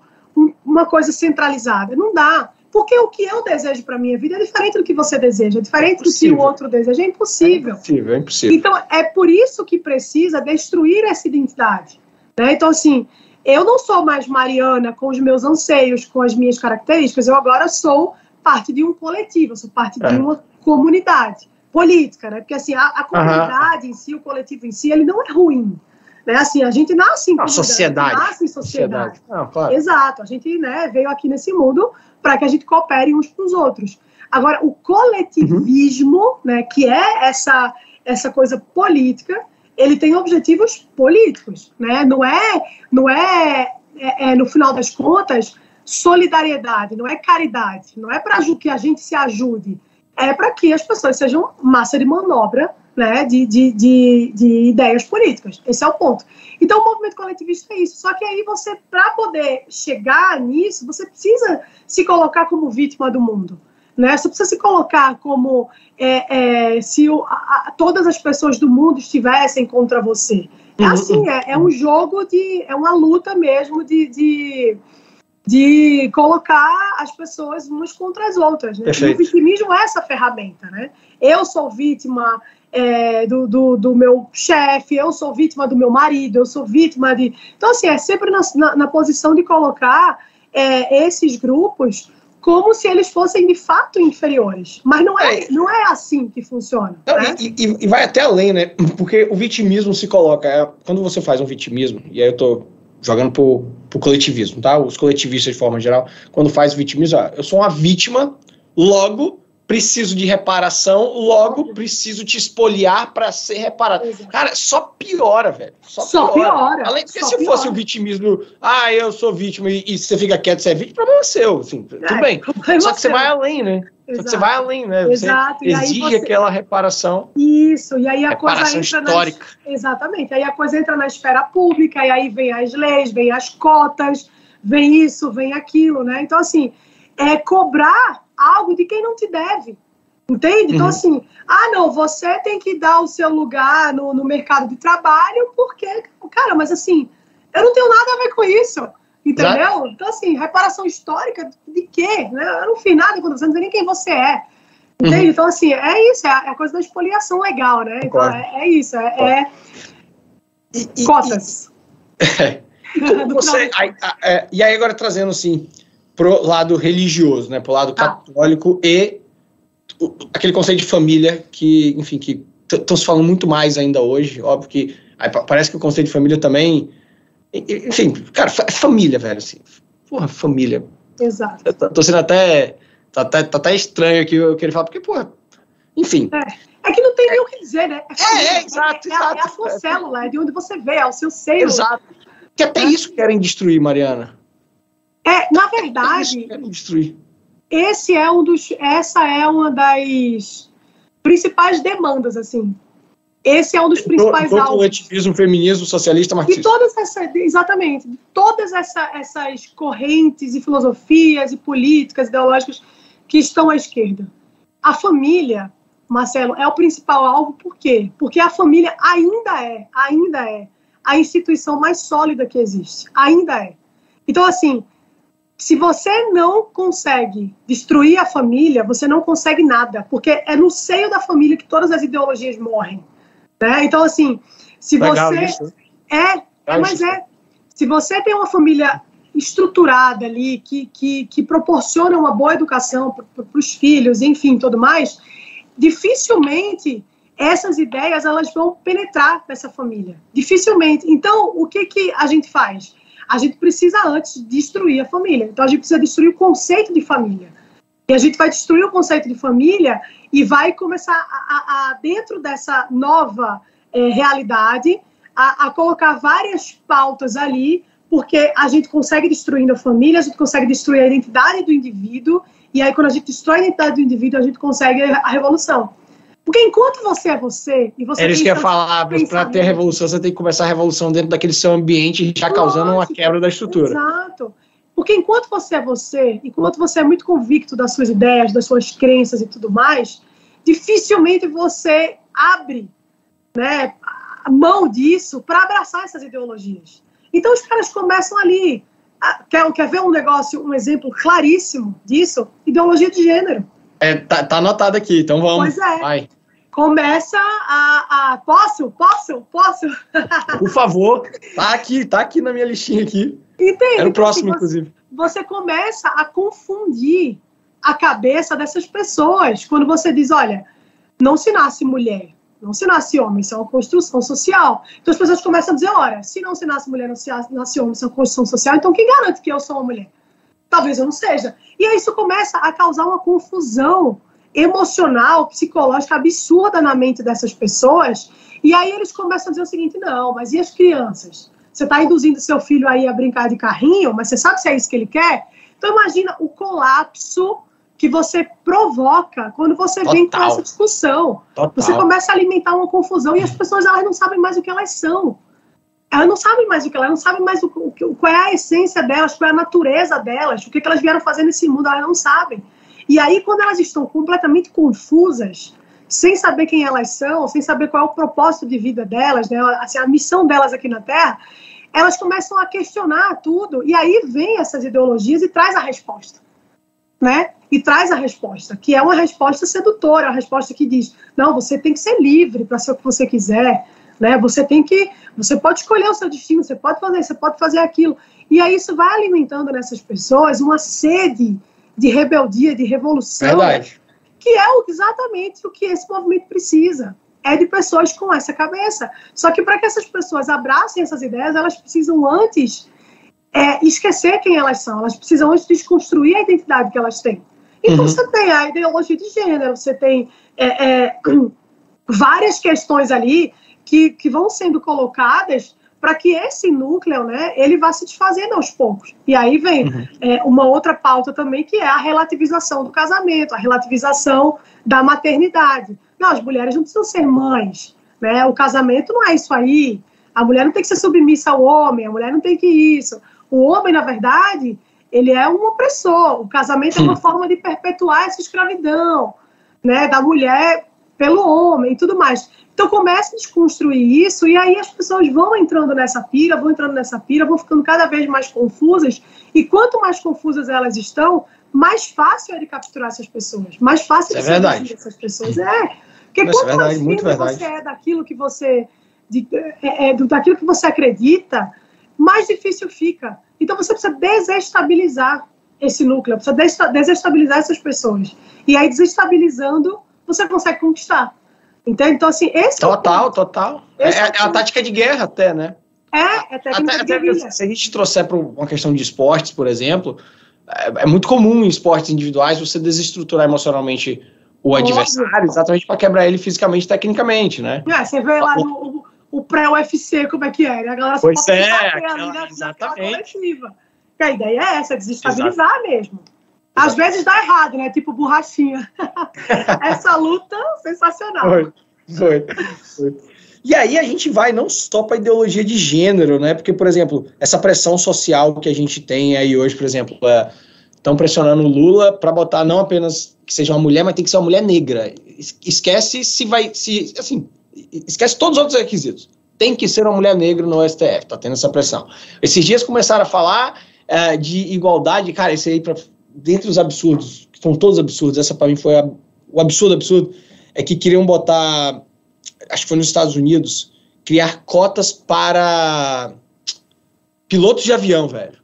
uma coisa centralizada. Não dá. Porque o que eu desejo para a minha vida é diferente do que você deseja, é diferente do que o outro deseja. É impossível. É impossível. Então, é por isso que precisa destruir essa identidade. Né? Então, assim, eu não sou mais Mariana com os meus anseios, com as minhas características, eu agora sou parte de um coletivo, eu sou parte de uma comunidade política, né? Porque, assim, a comunidade em si, o coletivo em si, ele não é ruim. Né? Assim, a gente nasce em comunidade, sociedade. Nasce em sociedade. Não, claro. Exato. A gente, né, veio aqui nesse mundo para que a gente coopere uns com os outros. Agora, o coletivismo, né, que é essa coisa política, ele tem objetivos políticos, né? Não é no final das contas, solidariedade, não é caridade, não é para que a gente se ajude, é para que as pessoas sejam massa de manobra, né, de ideias políticas. Esse é o ponto. Então, o movimento coletivista é isso. Só que aí você, para poder chegar nisso, você precisa se colocar como vítima do mundo. Né? Você precisa se colocar como se todas as pessoas do mundo estivessem contra você. É assim, é um jogo é uma luta mesmo de colocar as pessoas umas contra as outras. Né? E o vitimismo é essa ferramenta. Né? Eu sou vítima do meu chefe, eu sou vítima do meu marido, eu sou vítima de... Então, assim, é sempre na posição de colocar esses grupos como se eles fossem de fato inferiores. Mas não é assim que funciona. Não, né? E vai até além, né? Porque o vitimismo se coloca... Quando você faz um vitimismo, e aí eu tô jogando pro coletivismo, tá? Os coletivistas, de forma geral, quando faz vitimismo, eu sou uma vítima, logo preciso de reparação, logo preciso te espoliar para ser reparado. Exato. Cara, só piora, velho. Só piora. Além de que se fosse o vitimismo, eu sou vítima e você fica quieto, você é vítima, problema seu. Assim, tudo bem. Só que você vai além, né? Exato. Só que você vai além, né? Exato. Você exige aquela reparação. Isso, e aí a coisa entra histórica. Exatamente. Aí a coisa entra na esfera pública, e aí vem as leis, vem as cotas, vem isso, vem aquilo, né? Então, assim, cobrar algo de quem não te deve, entende? Então, assim, não, você tem que dar o seu lugar no mercado de trabalho, porque, cara, mas assim, eu não tenho nada a ver com isso, entendeu? Exato. Então, assim, reparação histórica de quê? Eu não fiz nada quando você não sei nem quem você é, entende? Então, assim, é isso, é a coisa da expoliação legal, né? Então, é isso, cotas. E aí agora trazendo, assim, pro lado religioso, né, pro lado católico e aquele conceito de família que, enfim, que estão se falando muito mais ainda hoje, óbvio que parece que o conceito de família também, enfim, cara, é família, velho, assim, porra, família. Exato. Eu tô sendo até estranho aqui eu querer falar, porque, porra, enfim. É que não tem nem o que dizer, né? Exato. É a sua célula, é de onde você vê, é o seu seio. Exato. Que até isso querem destruir, Mariana. Na verdade, essa é uma das principais demandas, assim. Esse é um dos principais alvos. O coletivismo, feminismo, socialista, marxista. Todas essas correntes e filosofias e políticas ideológicas que estão à esquerda. A família, Marcelo, é o principal alvo, por quê? Porque a família ainda é a instituição mais sólida que existe. Ainda é. Então, assim, se você não consegue destruir a família, você não consegue nada, porque é no seio da família que todas as ideologias morrem. Né? Então, assim, se Legal você... isso. Se você tem uma família estruturada ali, que proporciona uma boa educação para os filhos, enfim, tudo mais, dificilmente essas ideias elas vão penetrar nessa família. Dificilmente. Então, o que a gente faz? A gente precisa antes destruir a família. Então, a gente precisa destruir o conceito de família. E a gente vai destruir o conceito de família e vai começar dentro dessa nova realidade, a colocar várias pautas ali, porque a gente consegue destruindo a família, a gente consegue destruir a identidade do indivíduo, e aí quando a gente destrói a identidade do indivíduo, a gente consegue a revolução. Porque enquanto você é você... E você era isso que eu ia falar, para ter a revolução, você tem que começar a revolução dentro daquele seu ambiente, já causando uma quebra da estrutura. Exato. Porque enquanto você é você, enquanto você é muito convicto das suas ideias, das suas crenças e tudo mais, dificilmente você abre, né, a mão disso para abraçar essas ideologias. Então os caras começam ali. Quer ver um exemplo claríssimo disso? Ideologia de gênero. Tá anotado aqui, então vamos. Pois é. Vai. Começa Posso? Por favor, tá aqui na minha listinha aqui. Entende? Era o próximo, inclusive. Você começa a confundir a cabeça dessas pessoas quando você diz, olha, não se nasce mulher, não se nasce homem, isso é uma construção social. Então as pessoas começam a dizer, olha, se não se nasce mulher, não se nasce homem, isso é uma construção social, então quem garante que eu sou uma mulher? Talvez eu não seja. E aí isso começa a causar uma confusão emocional, psicológica absurda na mente dessas pessoas, e aí eles começam a dizer o seguinte, não, mas e as crianças? Você está induzindo seu filho aí a brincar de carrinho, mas você sabe se é isso que ele quer? Então imagina o colapso que você provoca quando você vem com essa discussão. Total. Você começa a alimentar uma confusão e as pessoas elas não sabem mais o que elas são. Elas não sabem mais o que elas não sabem mais qual é a essência delas, qual é a natureza delas, o que elas vieram fazer nesse mundo, elas não sabem. E aí, quando elas estão completamente confusas, sem saber quem elas são, sem saber qual é o propósito de vida delas, né, assim, a missão delas aqui na Terra, elas começam a questionar tudo, e aí vem essas ideologias e traz a resposta, né? E traz a resposta, que é uma resposta sedutora, uma resposta que diz, não, você tem que ser livre para ser o que você quiser, né? Você pode escolher o seu destino, você pode fazer aquilo. E aí isso vai alimentando nessas pessoas uma sede de rebeldia, de revolução, verdade, que é exatamente o que esse movimento precisa. É de pessoas com essa cabeça. Só que para que essas pessoas abracem essas ideias, elas precisam antes esquecer quem elas são. Elas precisam antes desconstruir a identidade que elas têm. Então você tem a ideologia de gênero, você tem várias questões ali que vão sendo colocadas para que esse núcleo, né, ele vá se desfazendo aos poucos. E aí vem uma outra pauta também, que é a relativização do casamento, a relativização da maternidade. Não, as mulheres não precisam ser mães, né? O casamento não é isso aí. A mulher não tem que ser submissa ao homem, a mulher não tem que isso. O homem, na verdade, ele é um opressor. O casamento é uma forma de perpetuar essa escravidão, né, da mulher pelo homem e tudo mais. Então começa a desconstruir isso e aí as pessoas vão entrando nessa pira, vão ficando cada vez mais confusas, e quanto mais confusas elas estão, mais fácil é de capturar essas pessoas, mais fácil de seduzir essas pessoas. Porque quanto mais firme você é daquilo que você daquilo que você acredita, mais difícil fica. Então você precisa desestabilizar esse núcleo, precisa desestabilizar essas pessoas. E aí, desestabilizando, você consegue conquistar. Entende? Então, assim, esse Total. É a tática de guerra até, né? É técnica de guerrilha. Se a gente trouxer para uma questão de esportes, por exemplo, é muito comum em esportes individuais você desestruturar emocionalmente o adversário, exatamente para quebrar ele fisicamente e tecnicamente, né? Você vê lá o pré-UFC, como é que é, né? A galera só pode naquela coletiva. Que a ideia é essa, desestabilizar mesmo. Às vezes dá errado, né? Tipo borrachinha. Essa luta, sensacional. Foi. E aí a gente vai não só para a ideologia de gênero, né? Porque, por exemplo, essa pressão social que a gente tem aí hoje, por exemplo, estão pressionando o Lula para botar não apenas que seja uma mulher, mas tem que ser uma mulher negra. Esquece esquece todos os outros requisitos. Tem que ser uma mulher negra no STF, tá tendo essa pressão. Esses dias começaram a falar de igualdade, cara, esse aí, dentre os absurdos, que são todos absurdos, essa para mim foi o absurdo, é que queriam botar, acho que foi nos Estados Unidos, criar cotas para pilotos de avião, velho.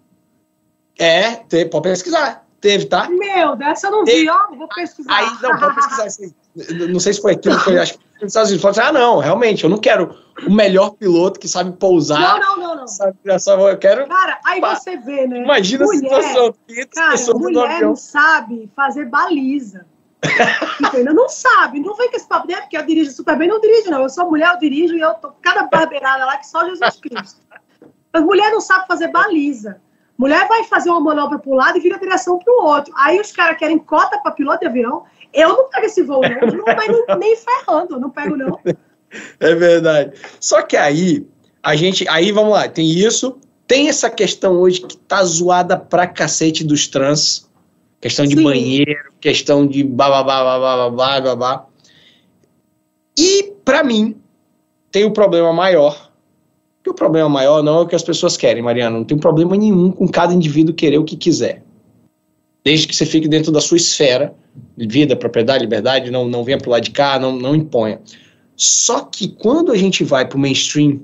Pode pesquisar. Teve, tá? Meu, dessa eu não vi, ó, vou pesquisar. Aí, não, pode pesquisar. Assim, não sei se foi aquilo, acho que foi nos Estados Unidos. Falou assim, não, realmente, eu não quero o melhor piloto que sabe pousar. Não. Sabe, eu quero... Cara, aí você vê, né? Imagina a situação. Cara, mulher não sabe fazer baliza. Entendeu? Não sabe, não vem com esse papo, né? Porque eu dirijo super bem, não dirijo, não. Eu sou mulher, eu dirijo e eu tô cada barbeirada lá que só Jesus Cristo. Mas mulher não sabe fazer baliza. Mulher vai fazer uma manobra para um lado e vira a direção para o outro. Aí os caras querem cota para piloto de avião. Eu não pego esse voo, não. Eu não pego nem ferrando, eu não pego, não. É verdade. Só que aí, vamos lá, tem isso, tem essa questão hoje que tá zoada pra cacete dos trans, questão de banheiro, questão de blá. E, pra mim, tem o problema maior, que o problema maior não é o que as pessoas querem, Mariana, não tem problema nenhum com cada indivíduo querer o que quiser. Desde que você fique dentro da sua esfera de vida, propriedade, liberdade, não venha pro lado de cá, não imponha. Só que quando a gente vai pro mainstream,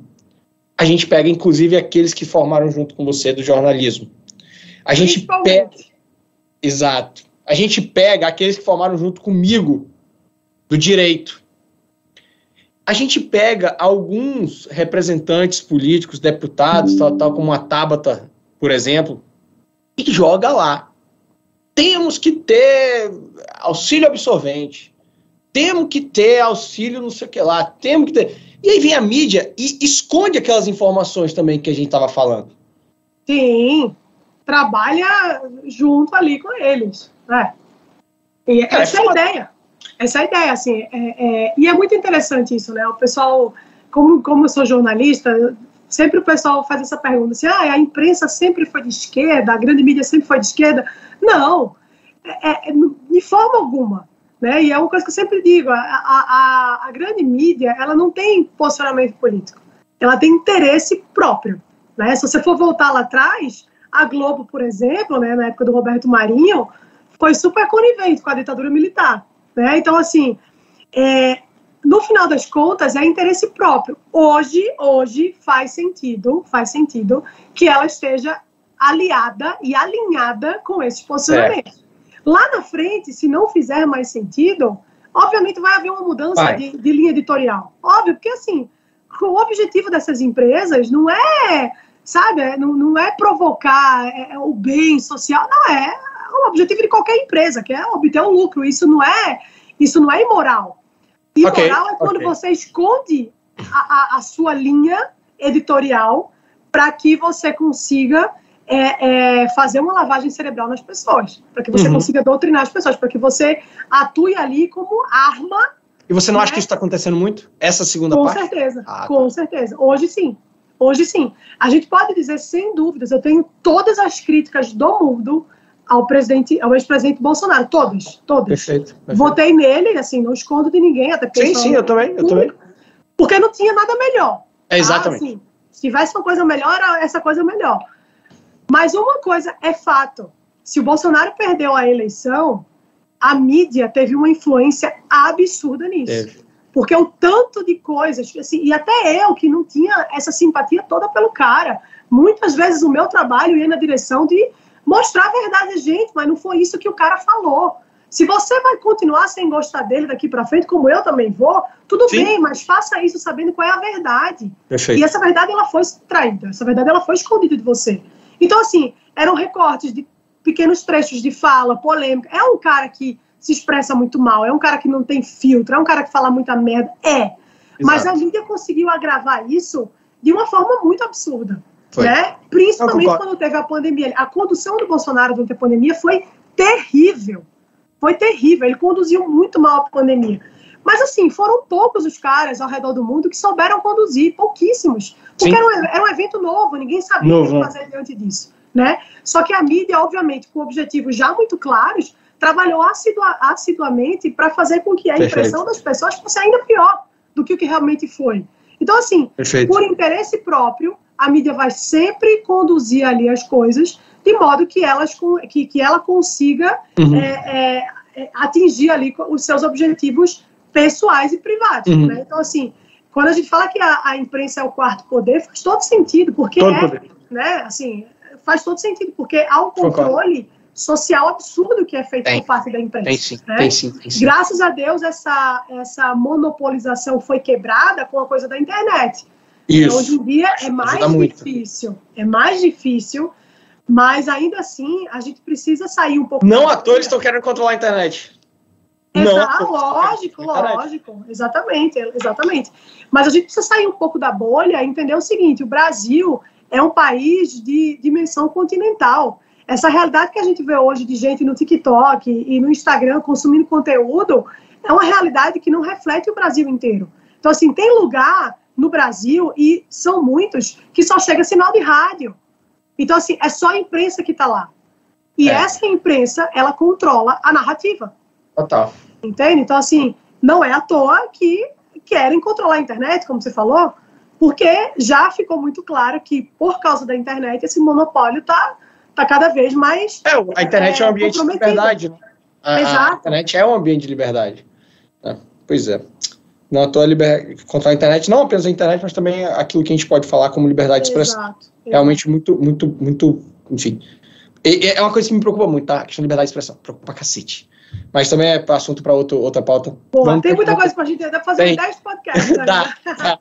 a gente pega, inclusive, aqueles que formaram junto com você do jornalismo. A gente pega... Exato. A gente pega aqueles que formaram junto comigo do direito. A gente pega alguns representantes políticos, deputados, tal como a Tabata, por exemplo, e joga lá. Temos que ter auxílio absorvente, temos que ter auxílio não sei o que lá, temos que ter... E aí vem a mídia e esconde aquelas informações também que a gente estava falando. Sim, trabalha junto ali com eles. E essa é a ideia. Essa é a ideia, assim. E é muito interessante isso, né? O pessoal, como eu sou jornalista, sempre o pessoal faz essa pergunta, assim, a imprensa sempre foi de esquerda, a grande mídia sempre foi de esquerda. Não, de forma alguma. Né? E é uma coisa que eu sempre digo, a grande mídia, ela não tem posicionamento político, ela tem interesse próprio. Né? Se você for voltar lá atrás, a Globo, por exemplo, né, na época do Roberto Marinho, foi super conivente com a ditadura militar. Né? Então, assim, no final das contas, é interesse próprio. Hoje faz sentido que ela esteja aliada e alinhada com esses posicionamentos. Lá na frente, se não fizer mais sentido, obviamente vai haver uma mudança de linha editorial. Óbvio, porque assim, o objetivo dessas empresas não é, sabe, não é provocar o bem social, não é o objetivo de qualquer empresa, que é obter um lucro. Isso não é imoral. Imoral é quando você esconde a sua linha editorial para que você consiga fazer uma lavagem cerebral nas pessoas, para que você consiga doutrinar as pessoas, para que você atue ali como arma. E você não acha que isso está acontecendo muito? Essa segunda parte? Com certeza. Hoje sim. A gente pode dizer, sem dúvidas, eu tenho todas as críticas do mundo ao ex-presidente Bolsonaro, todas. Perfeito. Votei nele, assim, não escondo de ninguém, até porque... Sim, eu também. Porque não tinha nada melhor. Exatamente. Assim, se tivesse uma coisa melhor, essa coisa é melhor. Mas uma coisa é fato, se o Bolsonaro perdeu a eleição, a mídia teve uma influência absurda nisso. Porque o tanto de coisas, assim, e até eu que não tinha essa simpatia toda pelo cara, muitas vezes o meu trabalho ia na direção de mostrar a verdade, gente, mas não foi isso que o cara falou. Se você vai continuar sem gostar dele daqui para frente, como eu também vou, tudo bem, mas faça isso sabendo qual é a verdade. Perfeito. E essa verdade, ela foi traída, essa verdade, ela foi escondida de você. Então, assim, eram recortes de pequenos trechos de fala, polêmica. É um cara que se expressa muito mal, é um cara que não tem filtro, é um cara que fala muita merda. Mas a mídia conseguiu agravar isso de uma forma muito absurda. Né? Principalmente quando teve a pandemia. A condução do Bolsonaro durante a pandemia foi terrível. Ele conduziu muito mal a pandemia. Mas, assim, foram poucos os caras ao redor do mundo que souberam conduzir, pouquíssimos. Porque era um evento novo, ninguém sabia o que fazer diante disso. né? Só que a mídia, obviamente, com objetivos já muito claros, trabalhou assiduamente para fazer com que a impressão das pessoas fosse ainda pior do que o que realmente foi. Então, assim, por interesse próprio, a mídia vai sempre conduzir ali as coisas de modo que ela consiga atingir ali os seus objetivos pessoais e privados. Né? Então, assim, quando a gente fala que a imprensa é o quarto poder, faz todo sentido, porque né, assim, faz todo sentido, porque há um controle social absurdo que é feito por parte da imprensa. Tem sim. Graças a Deus, essa monopolização foi quebrada com a coisa da internet. Então, hoje em dia é mais difícil, mas ainda assim a gente precisa sair um pouco. Não à toa eles estão querendo controlar a internet. Lógico, exatamente. Mas a gente precisa sair um pouco da bolha e entender o seguinte: o Brasil é um país de dimensão continental. Essa realidade que a gente vê hoje de gente no TikTok e no Instagram consumindo conteúdo é uma realidade que não reflete o Brasil inteiro. Então, assim, tem lugar no Brasil, e são muitos, que só chega sinal de rádio. Então, assim, é só a imprensa que está lá. E essa imprensa, ela controla a narrativa. Total. Entende? Então, assim, não é à toa que querem controlar a internet, como você falou, porque já ficou muito claro que, por causa da internet, esse monopólio está cada vez mais a internet é um ambiente de liberdade, né? Exato. A internet é um ambiente de liberdade. Pois é. Não, contra a internet, não apenas a internet, mas também aquilo que a gente pode falar como liberdade de expressão. Exato. Realmente muito, enfim. É uma coisa que me preocupa muito, tá? A questão de liberdade de expressão. Preocupa pra cacete. Mas também é assunto para outra pauta. Tem muita coisa pra gente ainda fazer 10 podcasts. Tá.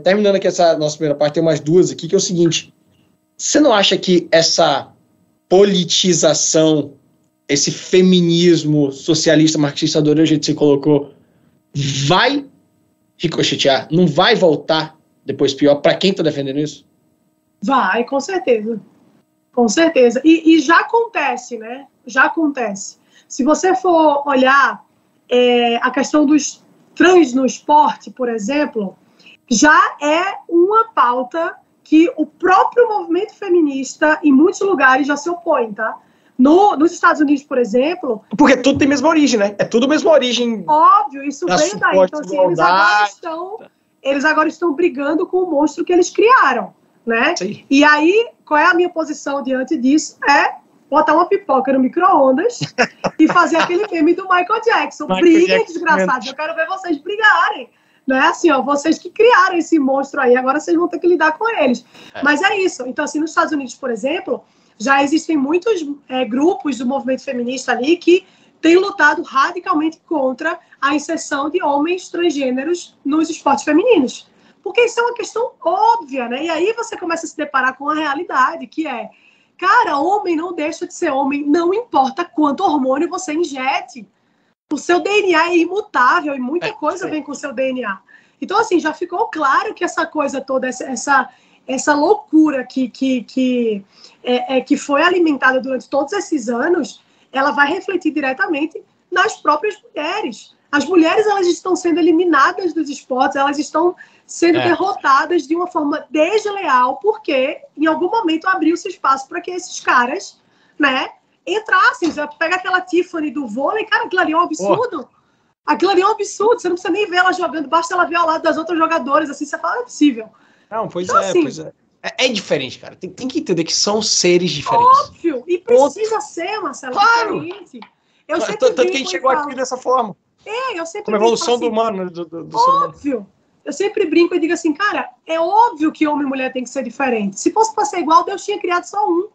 Terminando aqui essa nossa primeira parte, tem umas duas aqui, que é o seguinte. Você não acha que essa politização, esse feminismo socialista, marxista, adorei o jeito que você colocou, vai ricochetear? Não vai voltar depois pior para quem está defendendo isso? Vai, com certeza. Com certeza. E já acontece, né? Já acontece. Se você for olhar a questão dos trans no esporte, por exemplo, já é uma pauta que o próprio movimento feminista, em muitos lugares, já se opõe, tá? Nos Estados Unidos, por exemplo... Porque tudo tem a mesma origem, né? É tudo a mesma origem. Óbvio, isso vem daí. Então, assim, eles agora estão brigando com o monstro que eles criaram, né? Sim. E aí, qual é a minha posição diante disso? É botar uma pipoca no micro-ondas e fazer aquele meme do Michael Jackson. Briguem, desgraçados. Eu quero ver vocês brigarem. Não é assim, ó, vocês que criaram esse monstro aí, agora vocês vão ter que lidar com eles. Mas é isso. Então, assim, nos Estados Unidos, por exemplo, já existem muitos grupos do movimento feminista ali que têm lutado radicalmente contra a inserção de homens transgêneros nos esportes femininos. Porque isso é uma questão óbvia, né? E aí você começa a se deparar com a realidade, que é, cara, homem não deixa de ser homem, não importa quanto hormônio você injete. O seu DNA é imutável e muita coisa vem com o seu DNA. Então, assim, já ficou claro que essa coisa toda, essa loucura que foi alimentada durante todos esses anos, ela vai refletir diretamente nas próprias mulheres. As mulheres, elas estão sendo eliminadas dos esportes, elas estão sendo derrotadas de uma forma desleal, porque em algum momento abriu-se espaço para que esses caras, né, entrassem. Você pega aquela Tiffany do vôlei, cara, aquilo ali é um absurdo. Aquilo ali é um absurdo, você não precisa nem ver ela jogando, basta ela ver ao lado das outras jogadoras, assim, você fala, não é possível. Não, pois é. É diferente, cara. Tem que entender que são seres diferentes. Óbvio, e precisa ser, Marcelo, diferente. Tanto que a gente chegou aqui dessa forma. Eu sempre como evolução do humano, do ser humano. Óbvio. Eu sempre brinco e digo assim, cara, é óbvio que homem e mulher tem que ser diferente. Se fosse pra ser igual, Deus tinha criado só um.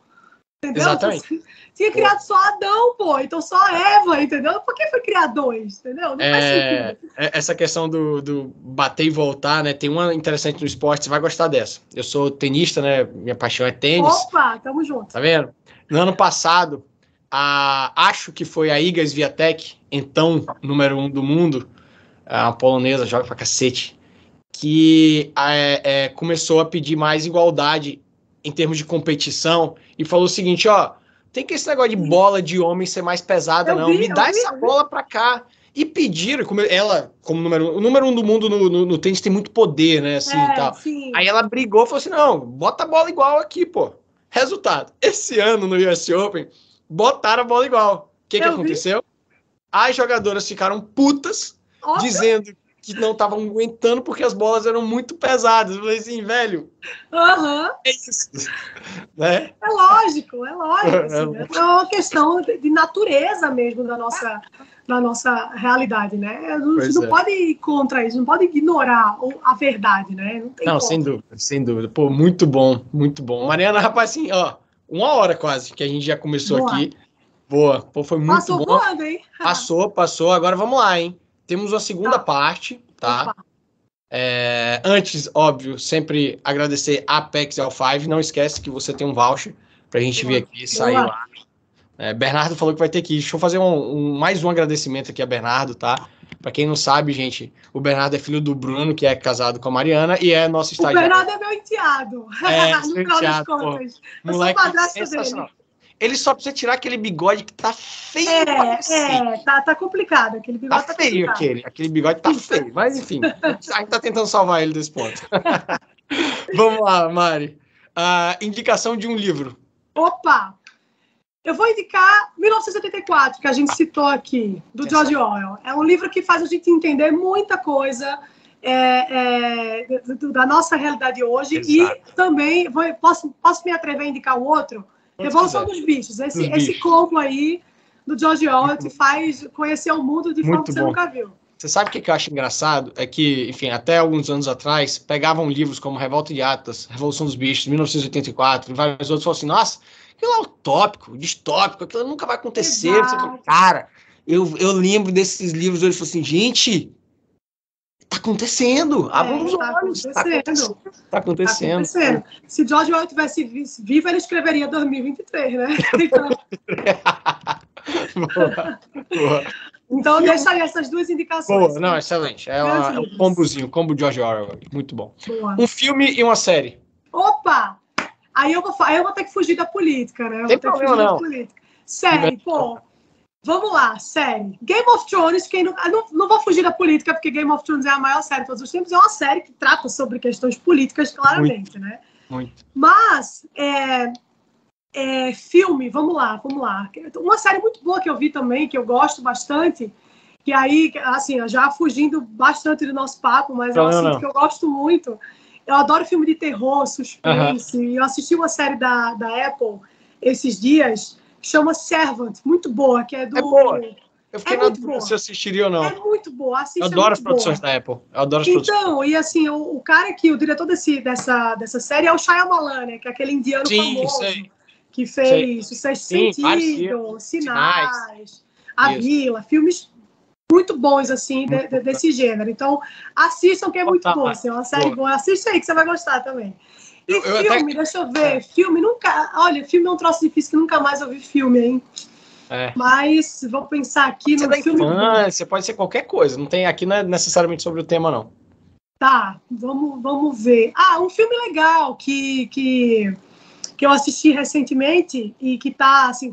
Entendeu? Exatamente. Tinha criado só Adão, pô. Então só Eva, entendeu? Por que foi criar dois? Entendeu? Não faz sentido. Essa questão do bater e voltar, né? Tem uma interessante no esporte, você vai gostar dessa. Eu sou tenista, né? Minha paixão é tênis. Opa, tamo junto. Tá vendo? No ano passado, acho que foi a Iga Swiatek, então número 1 do mundo, a polonesa, joga pra cacete, que começou a pedir mais igualdade em termos de competição e falou o seguinte, ó, tem que esse negócio de bola de homem ser mais pesada, me dá essa bola pra cá. E pediram, ela, como o número 1 do mundo no tênis tem muito poder, né, assim, e tal. Sim. Aí ela brigou e falou assim, não, bota a bola igual aqui, pô. Resultado, esse ano no US Open, botaram a bola igual. O que aconteceu? As jogadoras ficaram putas, dizendo que não estavam aguentando porque as bolas eram muito pesadas. Eu falei assim, velho, é isso. Né? É lógico. Assim, é uma questão de natureza mesmo da nossa realidade, né? A gente não pode ir contra isso, não pode ignorar a verdade, né? Não, sem dúvida. Pô, muito bom. Mariana, rapaz, assim, ó, 1 hora quase que a gente já começou aqui. Boa. Pô, foi muito Passou bom. voando, hein? Passou. Agora vamos lá, hein? Temos uma segunda parte, tá? Antes, óbvio, sempre agradecer a Apex L5. Não esquece que você tem um voucher pra gente vir aqui e sair lá. Bernardo falou que vai ter que ir. Deixa eu fazer mais um agradecimento aqui a Bernardo, tá? Pra quem não sabe, gente, o Bernardo é filho do Bruno, que é casado com a Mariana, e é nosso estagiário. O Bernardo é meu enteado. No final das contas. Eu sou padrasto dele. Ele só precisa tirar aquele bigode que tá feio. Tá complicado. Aquele bigode tá feio, aquele bigode tá feio. Mas, enfim, a gente tá tentando salvar ele desse ponto. Vamos lá, Mari. Indicação de um livro. Opa! Eu vou indicar 1984, que a gente citou aqui, do George Orwell. É um livro que faz a gente entender muita coisa da nossa realidade hoje. Exato. E também, posso me atrever a indicar o outro? Revolução dos Bichos. Esse combo aí do George Orwell te faz conhecer o mundo de forma que você nunca viu. Você sabe o que eu acho engraçado? É que, enfim, até alguns anos atrás, pegavam livros como Revolta de Atlas, Revolução dos Bichos, 1984, e vários outros, falavam assim, nossa, aquilo é utópico, distópico, aquilo nunca vai acontecer. Cara, eu lembro desses livros hoje e falei assim, gente, tá acontecendo. Abram os olhos. Tá acontecendo. Se George Orwell tivesse vivo, ele escreveria 2023, né? Então, boa. Então deixa aí essas duas indicações. Boa, não, excelente. É um combozinho, combo George Orwell. Muito bom. Boa. Um filme e uma série. Opa! Aí eu vou ter que fugir da política, né? Tem problema, não. Série, pô. Vamos lá, série. Game of Thrones, não vou fugir da política, porque Game of Thrones é a maior série de todos os tempos, é uma série que trata sobre questões políticas, claramente, né? Muito. Mas, filme, vamos lá. Uma série muito boa que eu vi também, que eu gosto bastante, que aí, assim, já fugindo bastante do nosso papo, mas é um assunto que eu gosto muito. Eu adoro filme de terror, suspense. Eu assisti uma série da Apple esses dias, chama Servant, muito boa, que é do... É boa. Eu fiquei na dúvida se eu assistiria ou não. É muito boa, assiste. Eu adoro as produções da Apple. Então, e assim, o cara o diretor dessa série é o Shyamalan, né? Que é aquele indiano famoso. Que fez O Sexto Sentido, Sinais, A Vila, filmes muito bons, assim, desse gênero. Então, assistam, que é muito bom. Assim, é uma série boa. Assiste aí, que você vai gostar também. E filme, deixa eu ver. Filme, nunca... Olha, filme é um troço difícil que nunca mais eu vi filme, hein? Mas vou pensar aqui no filme... Você pode ser qualquer coisa. Não tem aqui, não é necessariamente sobre o tema, não. Tá, vamos ver. Um filme legal que eu assisti recentemente e que tá, assim,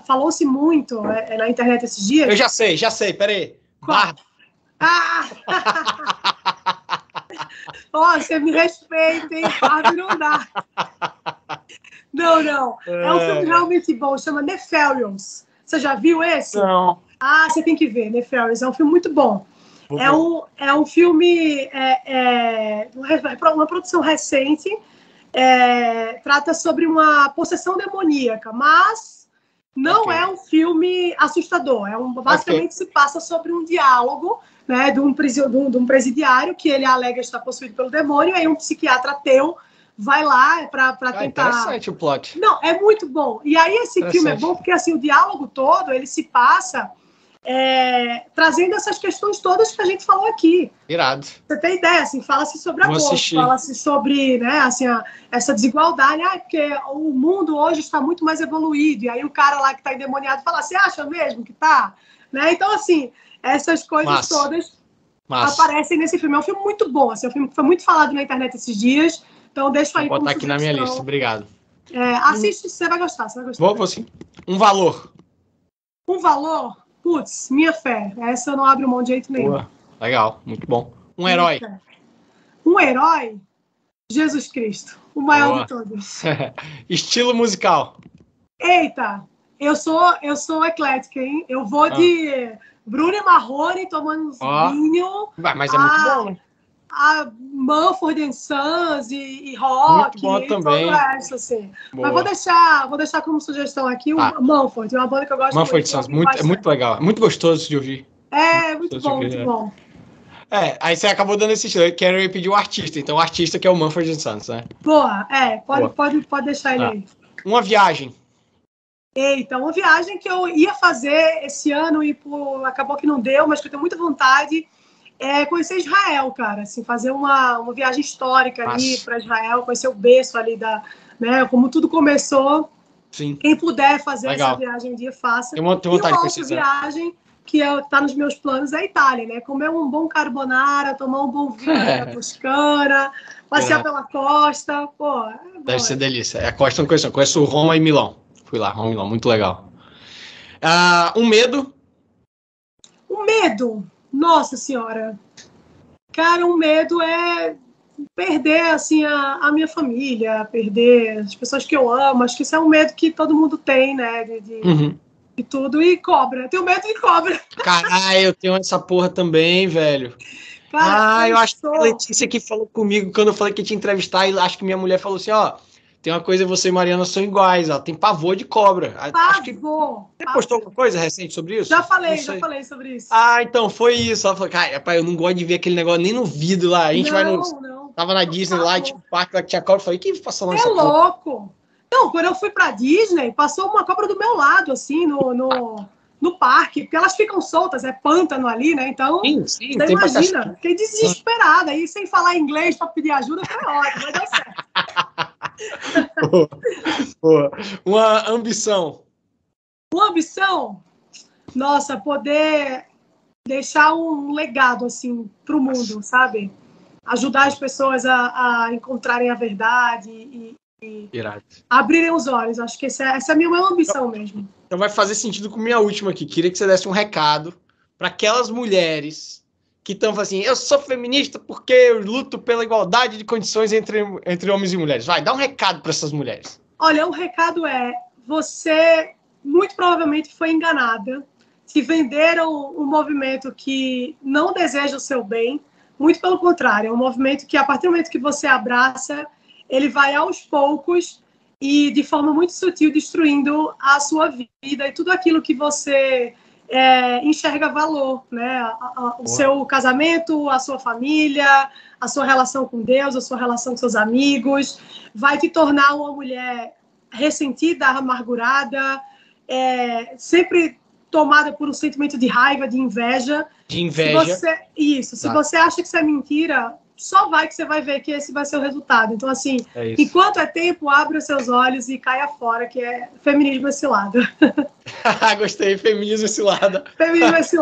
falou-se muito na internet esses dias. Eu já sei, peraí. Barbie. Você me respeita, hein? Barbie não dá. Não. É um filme realmente bom, chama Nefarious. Você já viu esse? Não. Você tem que ver, Nefarious. É um filme muito bom. É um filme, uma produção recente. Trata sobre uma possessão demoníaca, mas não é um filme assustador. Basicamente se passa sobre um diálogo, né, de um presidiário que ele alega estar possuído pelo demônio, e aí um psiquiatra ateu vai lá para tentar... Interessante o plot. Não, é muito bom. E aí esse filme é bom porque assim, o diálogo todo, ele se passa trazendo essas questões todas que a gente falou aqui. Irado. Você tem ideia, assim, fala-se sobre aborto, fala-se sobre, né, assim, essa desigualdade, porque o mundo hoje está muito mais evoluído, e aí o cara lá que está endemoniado fala, você acha mesmo que tá? Né? Então, assim, essas coisas todas aparecem nesse filme. É um filme muito bom, assim, é um filme que foi muito falado na internet esses dias, então deixa aí. Vou botar aqui na minha lista, obrigado. Assiste, você vai gostar, Vou sim. Um valor? Putz, minha fé. Essa eu não abro mão de jeito nenhum. Boa. Legal, muito bom. Um herói? Um herói? Jesus Cristo. O maior Boa. de todos. Estilo musical. Eita, eu sou eclética, hein? Eu vou de Bruno Marrone tomando uns vinho, Mas é muito bom, né? a Mumford & Sons e rock, Muito bom e também. todo o resto, assim. Boa. Mas vou deixar como sugestão aqui o Mumford, uma banda que eu gosto Mumford & Sons, é muito legal, é muito gostoso de ouvir. Muito bom, muito bom. Aí você acabou dando esse estilo. Eu quero pedir o artista, então o artista que é o Mumford & Sons, né? Boa, pode deixar ele aí. Uma viagem. Eita, uma viagem que eu ia fazer esse ano e acabou que não deu, mas que eu tenho muita vontade é conhecer Israel, cara. Assim, fazer uma viagem histórica ali para Israel, conhecer o berço ali né, como tudo começou. Sim. Quem puder fazer essa viagem um dia, faça. Tem vontade de conhecer. Outra viagem que está nos meus planos é a Itália, né? Comer um bom carbonara, tomar um bom vinho da Toscana, passear pela costa. Pô, deve ser delícia. A costa não conheço. Conheço Roma e Milão. Fui lá, Roma e Milão, muito legal. Um medo? Um medo? Nossa Senhora. Cara, um medo é perder, assim, a minha família, perder as pessoas que eu amo. Acho que isso é um medo que todo mundo tem, né? De tudo. E cobra. Eu tenho medo de cobra. Caralho, eu tenho essa porra também, velho. Cara, eu acho que a Letícia que falou comigo quando eu falei que ia te entrevistar, e acho que minha mulher falou assim, tem uma coisa, você e Mariana são iguais, ela tem pavor de cobra. Acho que você postou alguma coisa recente sobre isso? Já falei sobre isso. Então, foi isso. Ela falou, cara, rapaz, eu não gosto de ver aquele negócio nem no vidro lá. A gente tava na Disney lá, tinha um parque lá que tinha cobra. Eu falei, que passou lá? É louco. Não, quando eu fui pra Disney, passou uma cobra do meu lado, assim, no parque, porque elas ficam soltas, é pântano ali, né? Então, sim, você imagina, fiquei desesperada. Aí, sem falar inglês pra pedir ajuda, foi ótimo, mas deu certo. Uma ambição. Uma ambição? Nossa, poder deixar um legado, assim, pro mundo, sabe? Ajudar as pessoas a encontrarem a verdade e abrirem os olhos. Acho que essa é a minha maior ambição mesmo. Então vai fazer sentido com a minha última aqui. Queria que você desse um recado para aquelas mulheres que estão falando assim, eu sou feminista porque eu luto pela igualdade de condições entre homens e mulheres. Vai, dá um recado para essas mulheres. Olha, o recado é, você muito provavelmente foi enganada. Te venderam um movimento que não deseja o seu bem. Muito pelo contrário, é um movimento que, a partir do momento que você abraça, ele vai aos poucos e de forma muito sutil destruindo a sua vida e tudo aquilo que você enxerga valor, né? O seu casamento, a sua família, a sua relação com Deus, a sua relação com seus amigos, vai te tornar uma mulher ressentida, amargurada, sempre tomada por um sentimento de raiva, de inveja. De inveja. Se você acha que isso é mentira, só vai que você vai ver que esse vai ser o resultado. Então, assim, enquanto é tempo, abra os seus olhos e caia fora, que é feminismo esse lado. Gostei, feminismo esse lado. Feminismo esse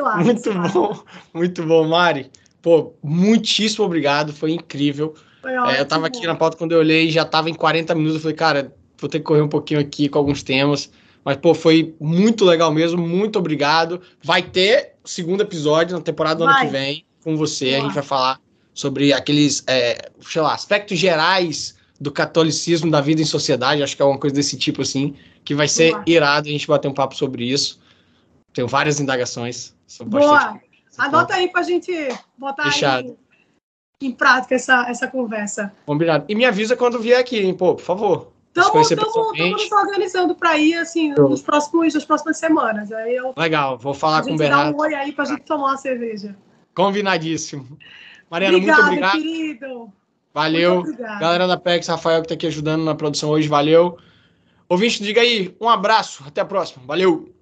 lado. Muito bom, Mari. Pô, muitíssimo obrigado, foi incrível. Eu tava aqui na pauta, quando eu olhei, já tava em 40 minutos, eu falei, cara, vou ter que correr um pouquinho aqui com alguns temas. Mas, pô, foi muito legal mesmo, muito obrigado. Vai ter o segundo episódio na temporada do ano que vem com você. A gente vai falar sobre aqueles, aspectos gerais do catolicismo, da vida em sociedade. Acho que é uma coisa desse tipo, assim, que vai ser irado a gente bater um papo sobre isso. Tenho várias indagações. Boa! Anota aí pra gente botar aí em prática essa conversa. Combinado. E me avisa quando vier aqui, hein, pô, por favor. Estamos nos organizando para ir, assim, nas próximas semanas. Aí legal, vou falar com o Bernardo. Dá um oi aí para a gente tomar uma cerveja. Combinadíssimo. Mariana, muito obrigado. Querido. Valeu. Galera da PEX, Rafael que está aqui ajudando na produção hoje, valeu. Ouvinte, diga aí, um abraço, até a próxima. Valeu.